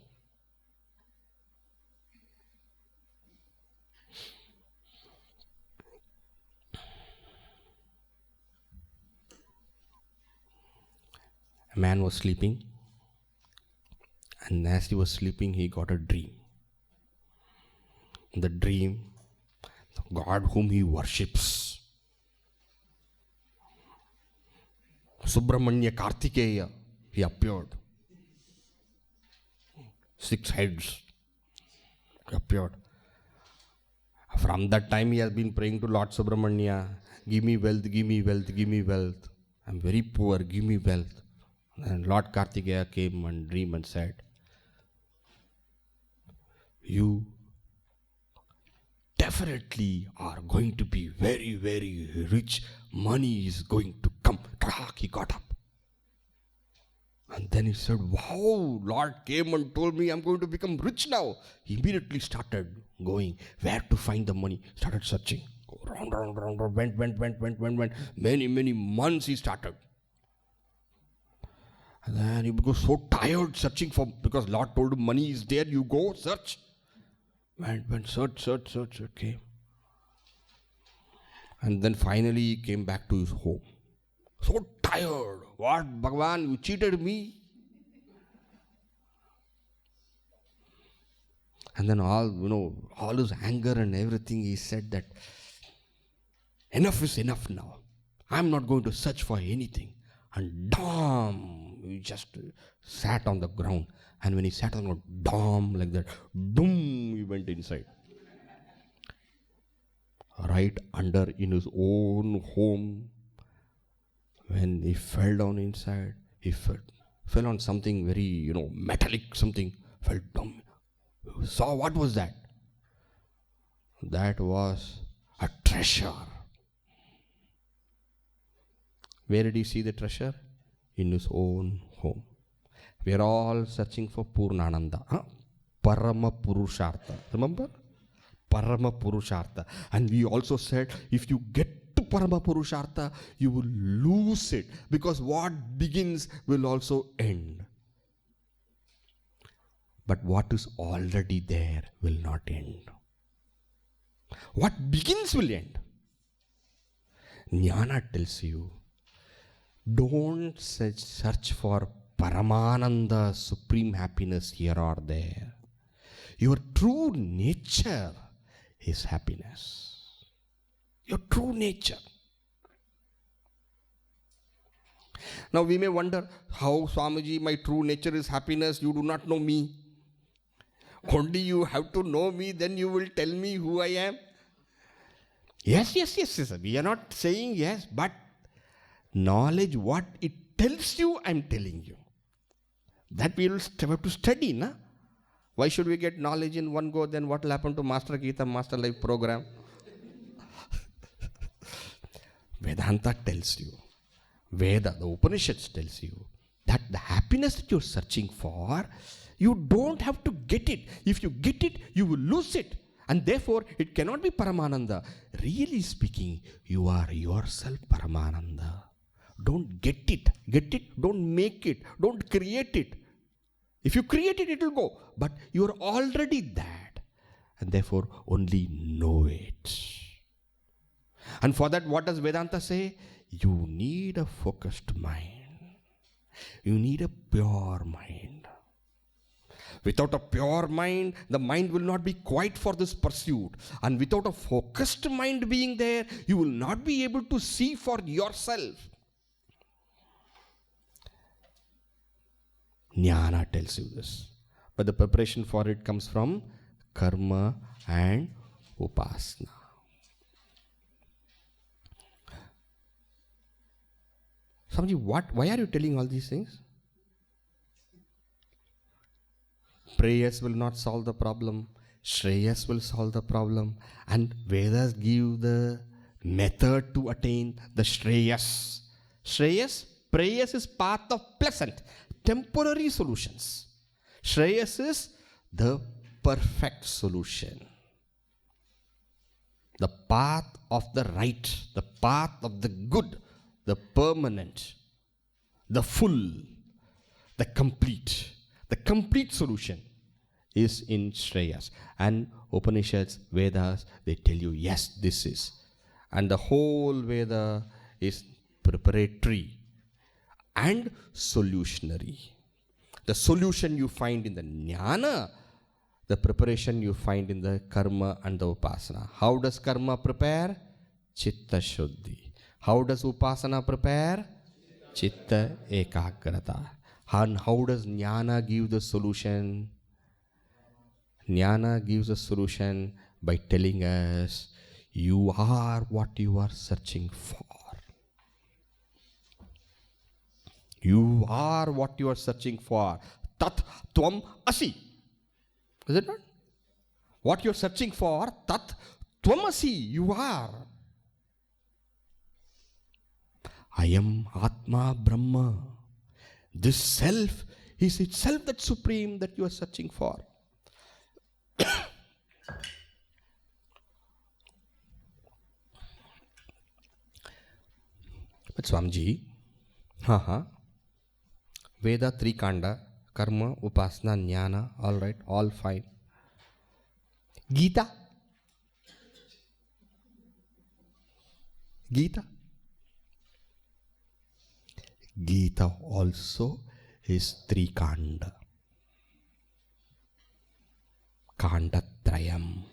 A man was sleeping, and as he was sleeping, he got a dream. In the dream, the God whom he worships, Subramanya Kartikeya, he appeared. 6 heads. He appeared. From that time, he has been praying to Lord Subramanya, give me wealth, give me wealth, give me wealth. I'm very poor, give me wealth. And Lord Kartikeya came and dreamed and said, you definitely are going to be very, very rich. Money is going to come. He got up. And then he said, wow, Lord came and told me I'm going to become rich now. He immediately started going, where to find the money? Started searching. Go round, went. Many months he started. And then he was so tired searching for, because Lord told him money is there, you go search. Went search, came. And then finally he came back to his home. So tired. What, Bhagavan, you cheated me? And then all his anger and everything, he said that enough is enough now. I'm not going to search for anything. And damn, he just sat on the ground. And when he sat on the ground, damn, like that, doom, he went inside. Right under in his own home, when he fell down inside, he fell on something very, metallic, something, fell down. Saw what was that? That was a treasure. Where did he see the treasure? In his own home. We are all searching for Purnananda. Parama purushartha. Remember? Parama purushartha. And we also said, if you get to Parama purushartha, you will lose it. Because what begins will also end. But what is already there will not end. What begins will end. Jnana tells you, don't search for Paramananda, supreme happiness here or there. Your true nature is happiness. Your true nature. Now we may wonder, how, Swamiji, my true nature is happiness, you do not know me. Only you have to know me, then you will tell me who I am. Yes. We are not saying yes, but knowledge, what it tells you, I am telling you. That we will have to study, na? Why should we get knowledge in one go? Then what will happen to Master Gita, Master Life program? Vedanta tells you, Veda, the Upanishads tells you, that the happiness that you are searching for, you don't have to get it. If you get it, you will lose it. And therefore, it cannot be Paramananda. Really speaking, you are yourself Paramananda. Don't get it. Get it, don't make it. Don't create it. If you create it, it will go. But you are already that. And therefore, only know it. And for that, what does Vedanta say? You need a focused mind. You need a pure mind. Without a pure mind, the mind will not be quiet for this pursuit. And without a focused mind being there, you will not be able to see for yourself. Jnana tells you this. But the preparation for it comes from karma and upasana. Swamiji, why are you telling all these things? Preyas will not solve the problem. Shreyas will solve the problem. And Vedas give the method to attain the Shreyas. Shreyas, Preyas is path of pleasant, temporary solutions. Shreyas is the perfect solution. The path of the right, the path of the good, the permanent, the full, the complete. The complete solution is in Shreyas. And Upanishads, Vedas, they tell you, yes, this is. And the whole Veda is preparatory and solutionary. The solution you find in the jnana, the preparation you find in the karma and the upasana. How does karma prepare? Chitta shuddhi. How does upasana prepare? Chitta ekagrata. And how does jnana give the solution? Jnana gives a solution by telling us, you are what you are searching for. You are what you are searching for. Tat tvam asi. Is it not? What you are searching for, tat tvam asi. You are. I am Atma Brahma. This self is itself that supreme that you are searching for. But Swamiji, Veda 3 Kanda, Karma, Upasana, Jnana, all right, all fine. Gita? Gita? Gita also is 3 Kanda. Kandatrayam.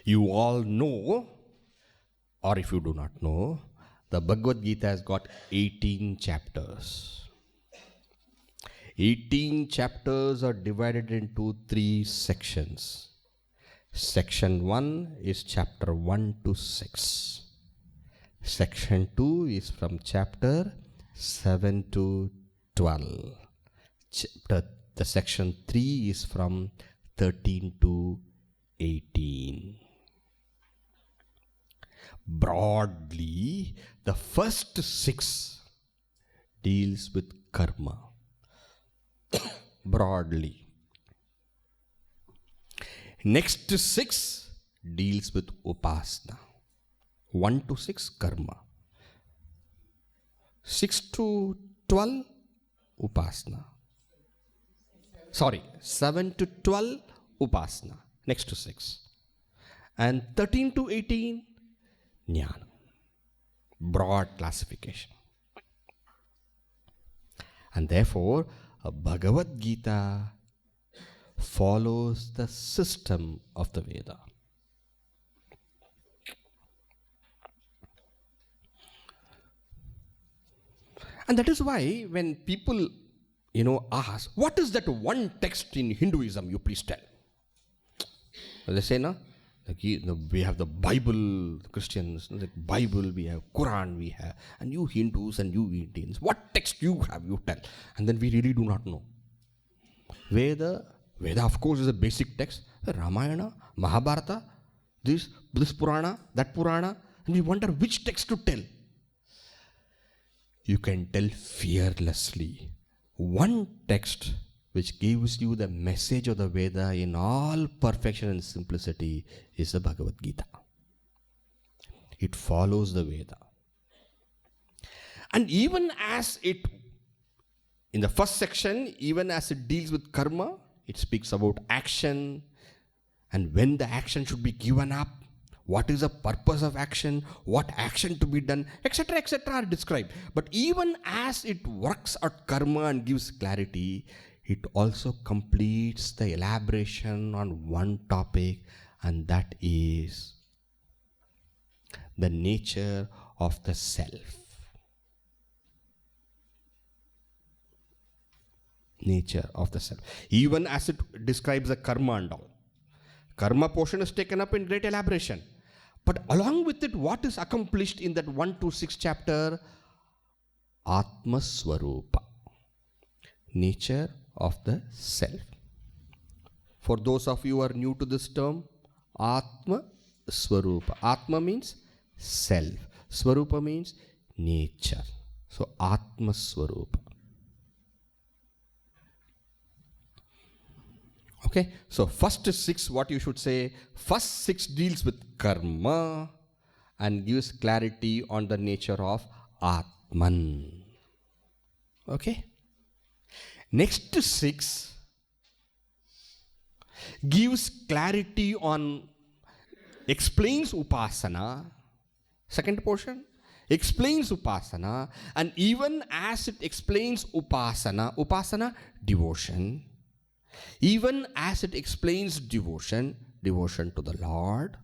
You all know, or if you do not know, the Bhagavad Gita has got 18 chapters. 18 chapters are divided into 3 sections. Section 1 is chapter 1 to 6. Section 2 is from chapter 7 to 12. The section 3 is from 13 to 18. Broadly, the first 6 deals with karma. Broadly. Next 6 deals with upasana. 1 to 6 karma. 6 to 12 upasana. 7 to 12 upasana. Next to 6. And 13 to 18 jnana. Broad classification. And therefore, a Bhagavad Gita follows the system of the Veda. And that is why when people, ask, what is that one text in Hinduism, you please tell? They say, no? We have the Bible, Christians, the Bible, we have Quran, we have, and you Hindus and you Indians, what text you have, you tell. And then we really do not know. Veda of course is a basic text. The Ramayana, Mahabharata, this Purana, that Purana, and we wonder which text to tell. You can tell fearlessly. One text which gives you the message of the Veda in all perfection and simplicity is the Bhagavad Gita. It follows the Veda. And even as it, in the first section, even as it deals with karma, it speaks about action and when the action should be given up, what is the purpose of action, what action to be done, etc., are described. But even as it works out karma and gives clarity, it also completes the elaboration on one topic, and that is the nature of the self. Nature of the self. Even as it describes the karma and all. Karma portion is taken up in great elaboration. But along with it, what is accomplished in that 1 to 6 chapter? Atma Swarupa. Nature of the self. For those of you who are new to this term, Atma Swarupa. Atma means self. Swarupa means nature. So Atma Swarupa. Okay, so first 6, what you should say, first 6 deals with karma and gives clarity on the nature of Atman. Okay. Next 6 gives clarity on, explains upasana. Second portion explains upasana, and even as it explains upasana, devotion. Even as it explains devotion to the Lord,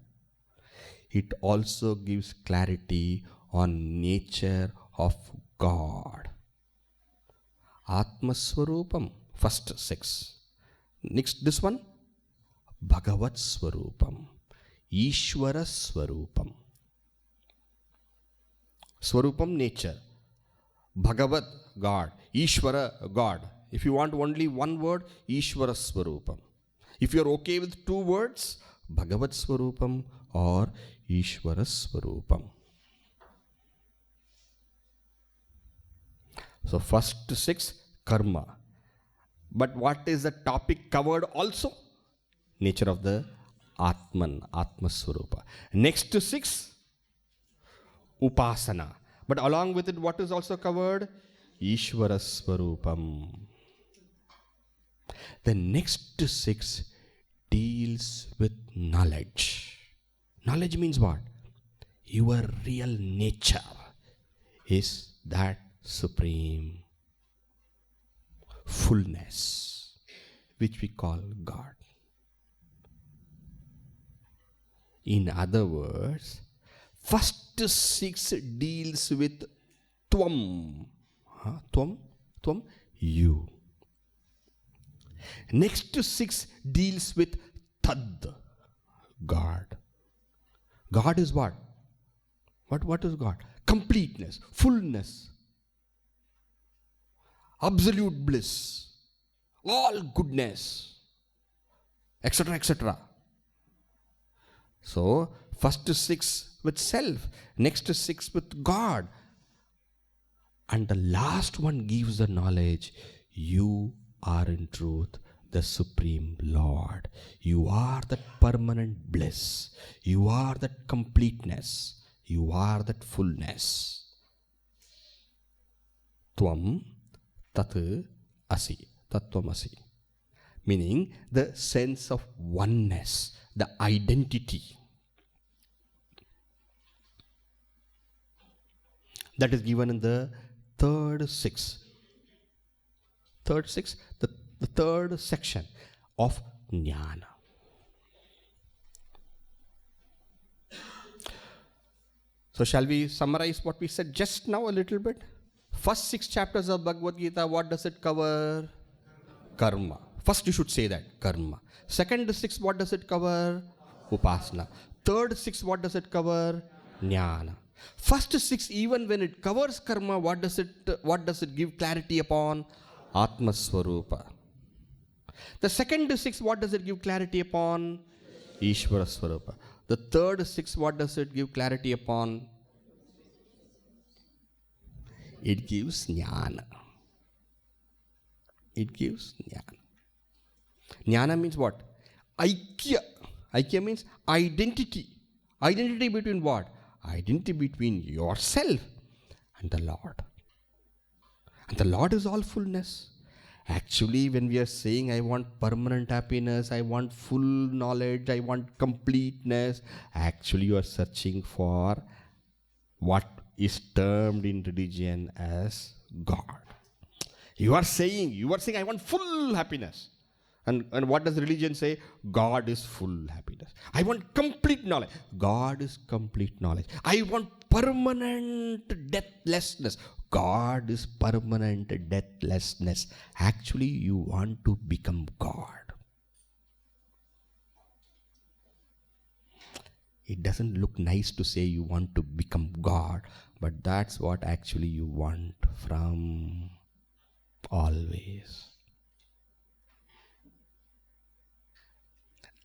it also gives clarity on nature of God. Atma Swarupam, first 6. Next, this one, Bhagavad Swarupam, Ishvara Swarupam. Swarupam, nature. Bhagavad, God. Ishvara, God. If you want only one word, Ishvara Swarupam. If you are okay with 2 words, Bhagavad Swarupam or Ishvara Swarupam. So first 6, karma. But what is the topic covered also? Nature of the Atman, Atma Swarupa. Next 6, upasana. But along with it, what is also covered? Ishvara Swarupam. The next 6 deals with knowledge. Knowledge means what? Your real nature is that supreme fullness which we call God. In other words, first 6 deals with Tvam. Tvam, you. Next 6 deals with Tad, God. God is what? What is God? Completeness, fullness, absolute bliss, all goodness, etc. So, first 6 with self, next 6 with God, and the last one gives the knowledge, you are in truth the Supreme Lord. You are that permanent bliss. You are that completeness. You are that fullness. Tvam tat asi. Tattvam asi. Meaning the sense of oneness, the identity. That is given in the third 6. The third section of Jnana. So shall we summarize what we said just now a little bit? First 6 chapters of Bhagavad Gita, what does it cover? Karma. First you should say that, karma. Second 6, what does it cover? Upasana. Third 6, what does it cover? Jnana. First 6, even when it covers karma, what does it give clarity upon? Atma Swarupa. The second 6, what does it give clarity upon? Ishvara Swarupa. The third 6, what does it give clarity upon? It gives Jnana. It gives Jnana. Jnana means what? Aikya. Aikya means identity. Identity between what? Identity between yourself and the Lord. And the Lord is all fullness. Actually, when we are saying, I want permanent happiness, I want full knowledge, I want completeness, actually you are searching for what is termed in religion as God. You are saying, I want full happiness. And what does religion say? God is full happiness. I want complete knowledge. God is complete knowledge. I want permanent deathlessness. God is permanent deathlessness. Actually, you want to become God. It doesn't look nice to say you want to become God, but that's what actually you want from always.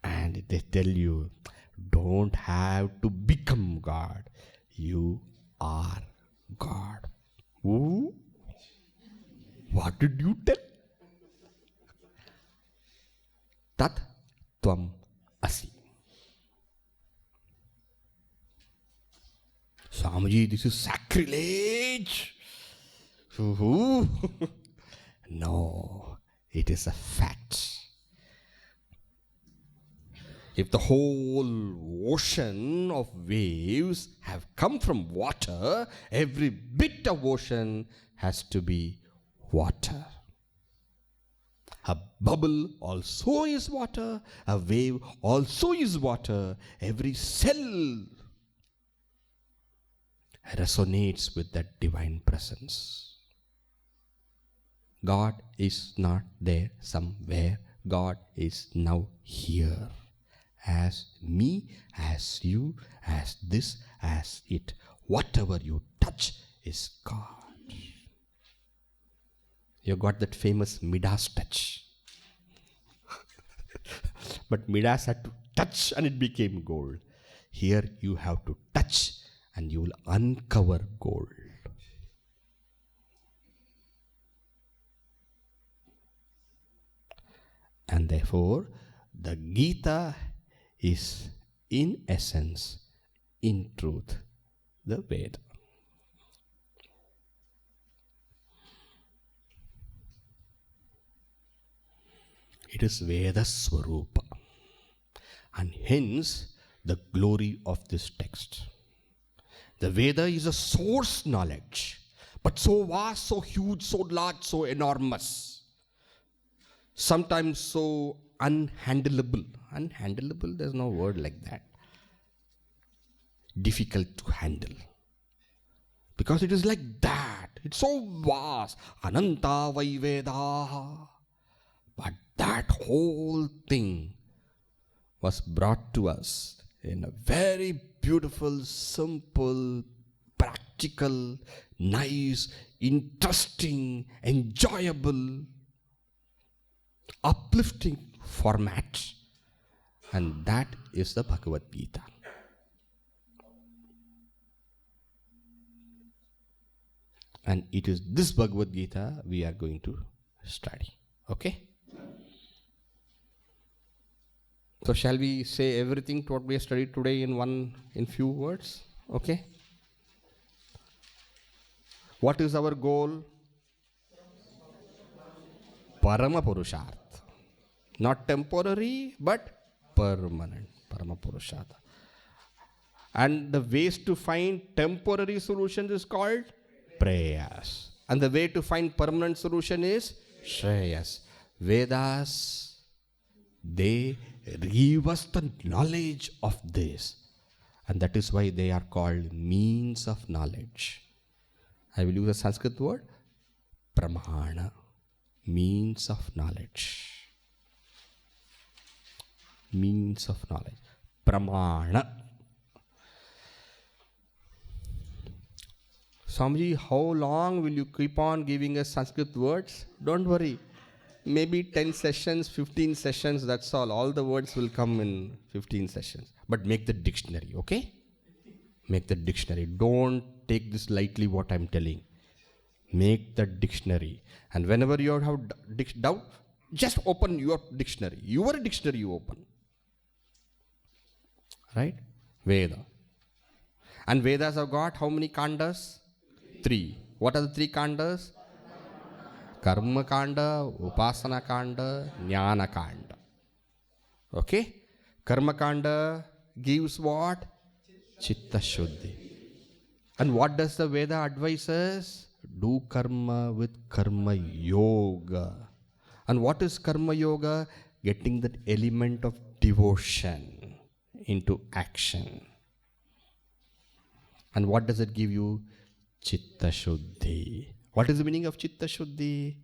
And they tell you, don't have to become God. You are God. Ooh. What did you tell? Tat tvam asi. Swamiji, this is sacrilege. Ooh. No, it is a fact. If the whole ocean of waves have come from water, every bit of ocean has to be water. A bubble also is water. A wave also is water. Every cell resonates with that divine presence. God is not there somewhere. God is now here. As me, as you, as this, as it. Whatever you touch is God. You got that famous Midas touch. But Midas had to touch and it became gold. Here you have to touch and you will uncover gold. And therefore, the Gita is in essence, in truth, the Veda. It is Veda Swarupa, and hence the glory of this text. The Veda is a source knowledge, but so vast, so huge, so large, so enormous, sometimes so unhandleable. Unhandleable, there's no word like that. Difficult to handle. Because it is like that. It's so vast. Ananta vai Vedaha. But that whole thing was brought to us in a very beautiful, simple, practical, nice, interesting, enjoyable, uplifting format. And that is the Bhagavad Gita. And it is this Bhagavad Gita we are going to study. Okay? So shall we say everything to what we have studied today in few words? Okay? What is our goal? Parama purushartha. Not temporary, but permanent. Parama purushartha. And the ways to find temporary solutions is called Preyas. And the way to find permanent solution is Shreyas. Vedas, they give us the knowledge of this. And that is why they are called means of knowledge. I will use a Sanskrit word, pramana, means of knowledge. Means of knowledge. Pramana. Swamiji, how long will you keep on giving us Sanskrit words? Don't worry. Maybe 10 sessions, 15 sessions, that's all. All the words will come in 15 sessions. But make the dictionary, okay? Make the dictionary. Don't take this lightly what I'm telling. Make the dictionary. And whenever you have doubt, just open your dictionary. Your dictionary you open. Right? Veda. And Vedas have got how many kandas? 3. What are the 3 kandas? Karma Kanda, Upasana Kanda, Jnana Kanda. Okay? Karma Kanda gives what? Chitta Shuddhi. And what does the Veda advise us? Do karma with karma yoga. And what is karma yoga? Getting that element of devotion into action. And what does it give you? Chitta Shuddhi. What is the meaning of Chitta Shuddhi?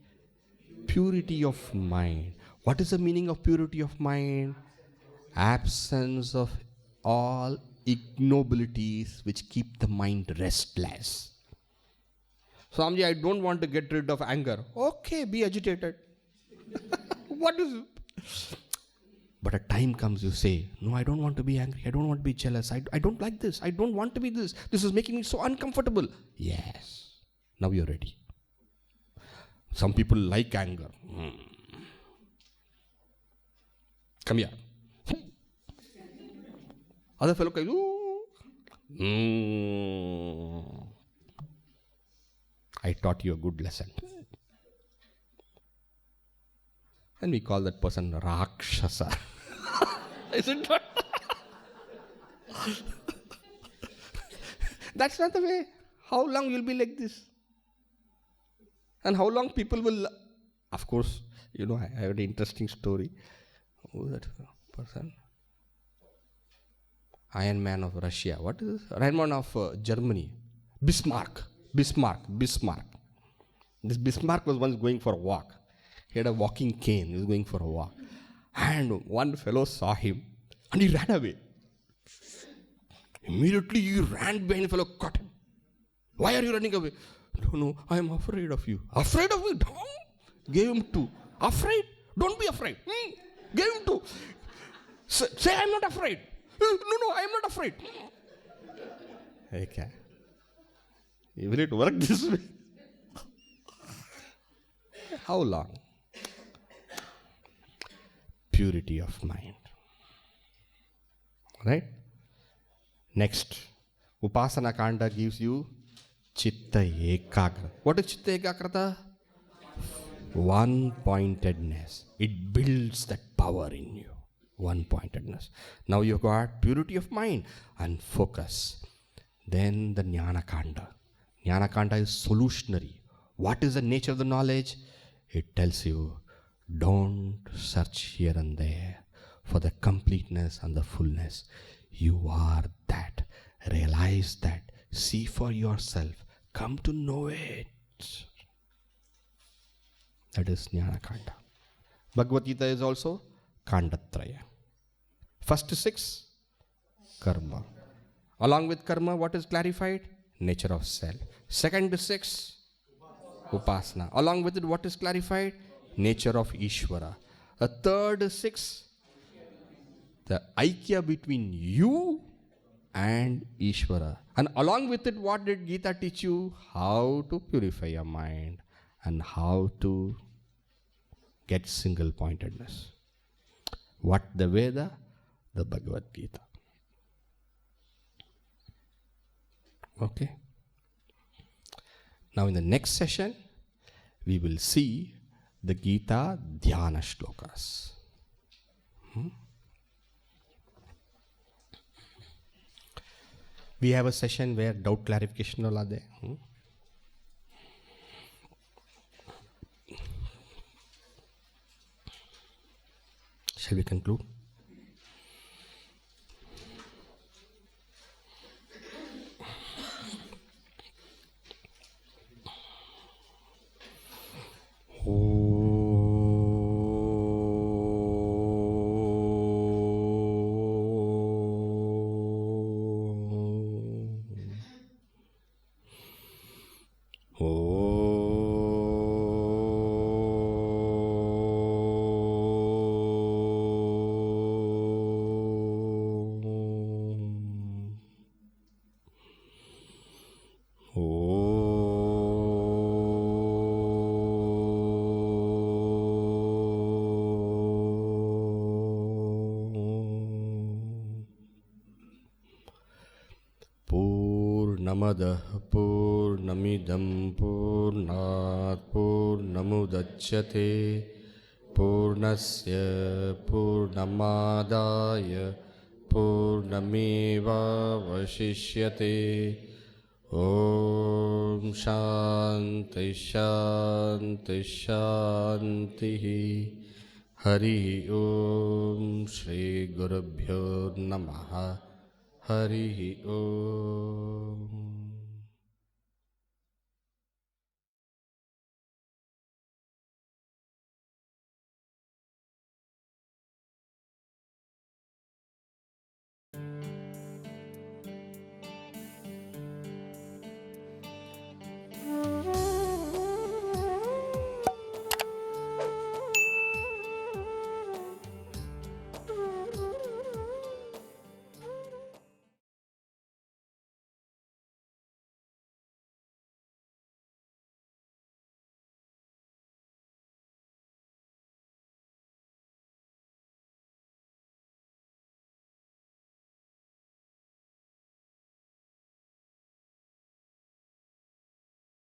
Purity of mind. What is the meaning of purity of mind? Absence of all ignobilities which keep the mind restless. Swamiji, I don't want to get rid of anger. Okay, be agitated. What is it? But a time comes you say, no, I don't want to be angry. I don't want to be jealous. I don't like this. I don't want to be this. This is making me so uncomfortable. Yes. Now you're ready. Some people like anger. Come here. Other fellow goes, I taught you a good lesson. And we call that person Rakshasa. Isn't it? That's not the way. How long you'll be like this? And how long people will... Of course, I have an interesting story. Who is that person? Iron Man of Russia. What is this? Iron Man of Germany. Bismarck. This Bismarck was once going for a walk. He had a walking cane. He was going for a walk. And one fellow saw him and he ran away. Immediately he ran behind the fellow, caught him. Why are you running away? No, I am afraid of you. Afraid of me? No. Gave him two. Afraid? Don't be afraid. Gave him two. Say I am not afraid. No, I am not afraid. Okay. Will it work this way? How long? Purity of mind. Right? Next, Upasana Kanda gives you Chitta Ekagra. What is Chitta Ekagrata? One-pointedness. It builds that power in you. One-pointedness. Now you've got purity of mind and focus. Then the Jnana Kanda. Jnana Kanda is solutionary. What is the nature of the knowledge? It tells you, don't search here and there for the completeness and the fullness. You are that. Realize that. See for yourself. Come to know it. That is Jnana Kanda. Bhagavad Gita is also Kandatraya. First 6, karma. Along with karma, what is clarified? Nature of self. Second 6, upasana. Along with it, what is clarified? Nature of Ishvara. A third 6, the aikya between you and Ishvara. And along with it, what did Gita teach you? How to purify your mind and how to get single-pointedness. What the Veda? The Bhagavad Gita. Okay. Now in the next session, we will see the Gita Dhyana Shlokas. We have a session where doubt clarification all are there. Shall we conclude? पूर्णमिदं पूर्णात् पूर्णमुदच्यते पूर्णस्य पूर्णमादाय पूर्णमेवावशिष्यते। ॐ शान्ति शान्ति शान्तिः। हरि ओम श्री गुरुभ्यो नमः। हरि ओम।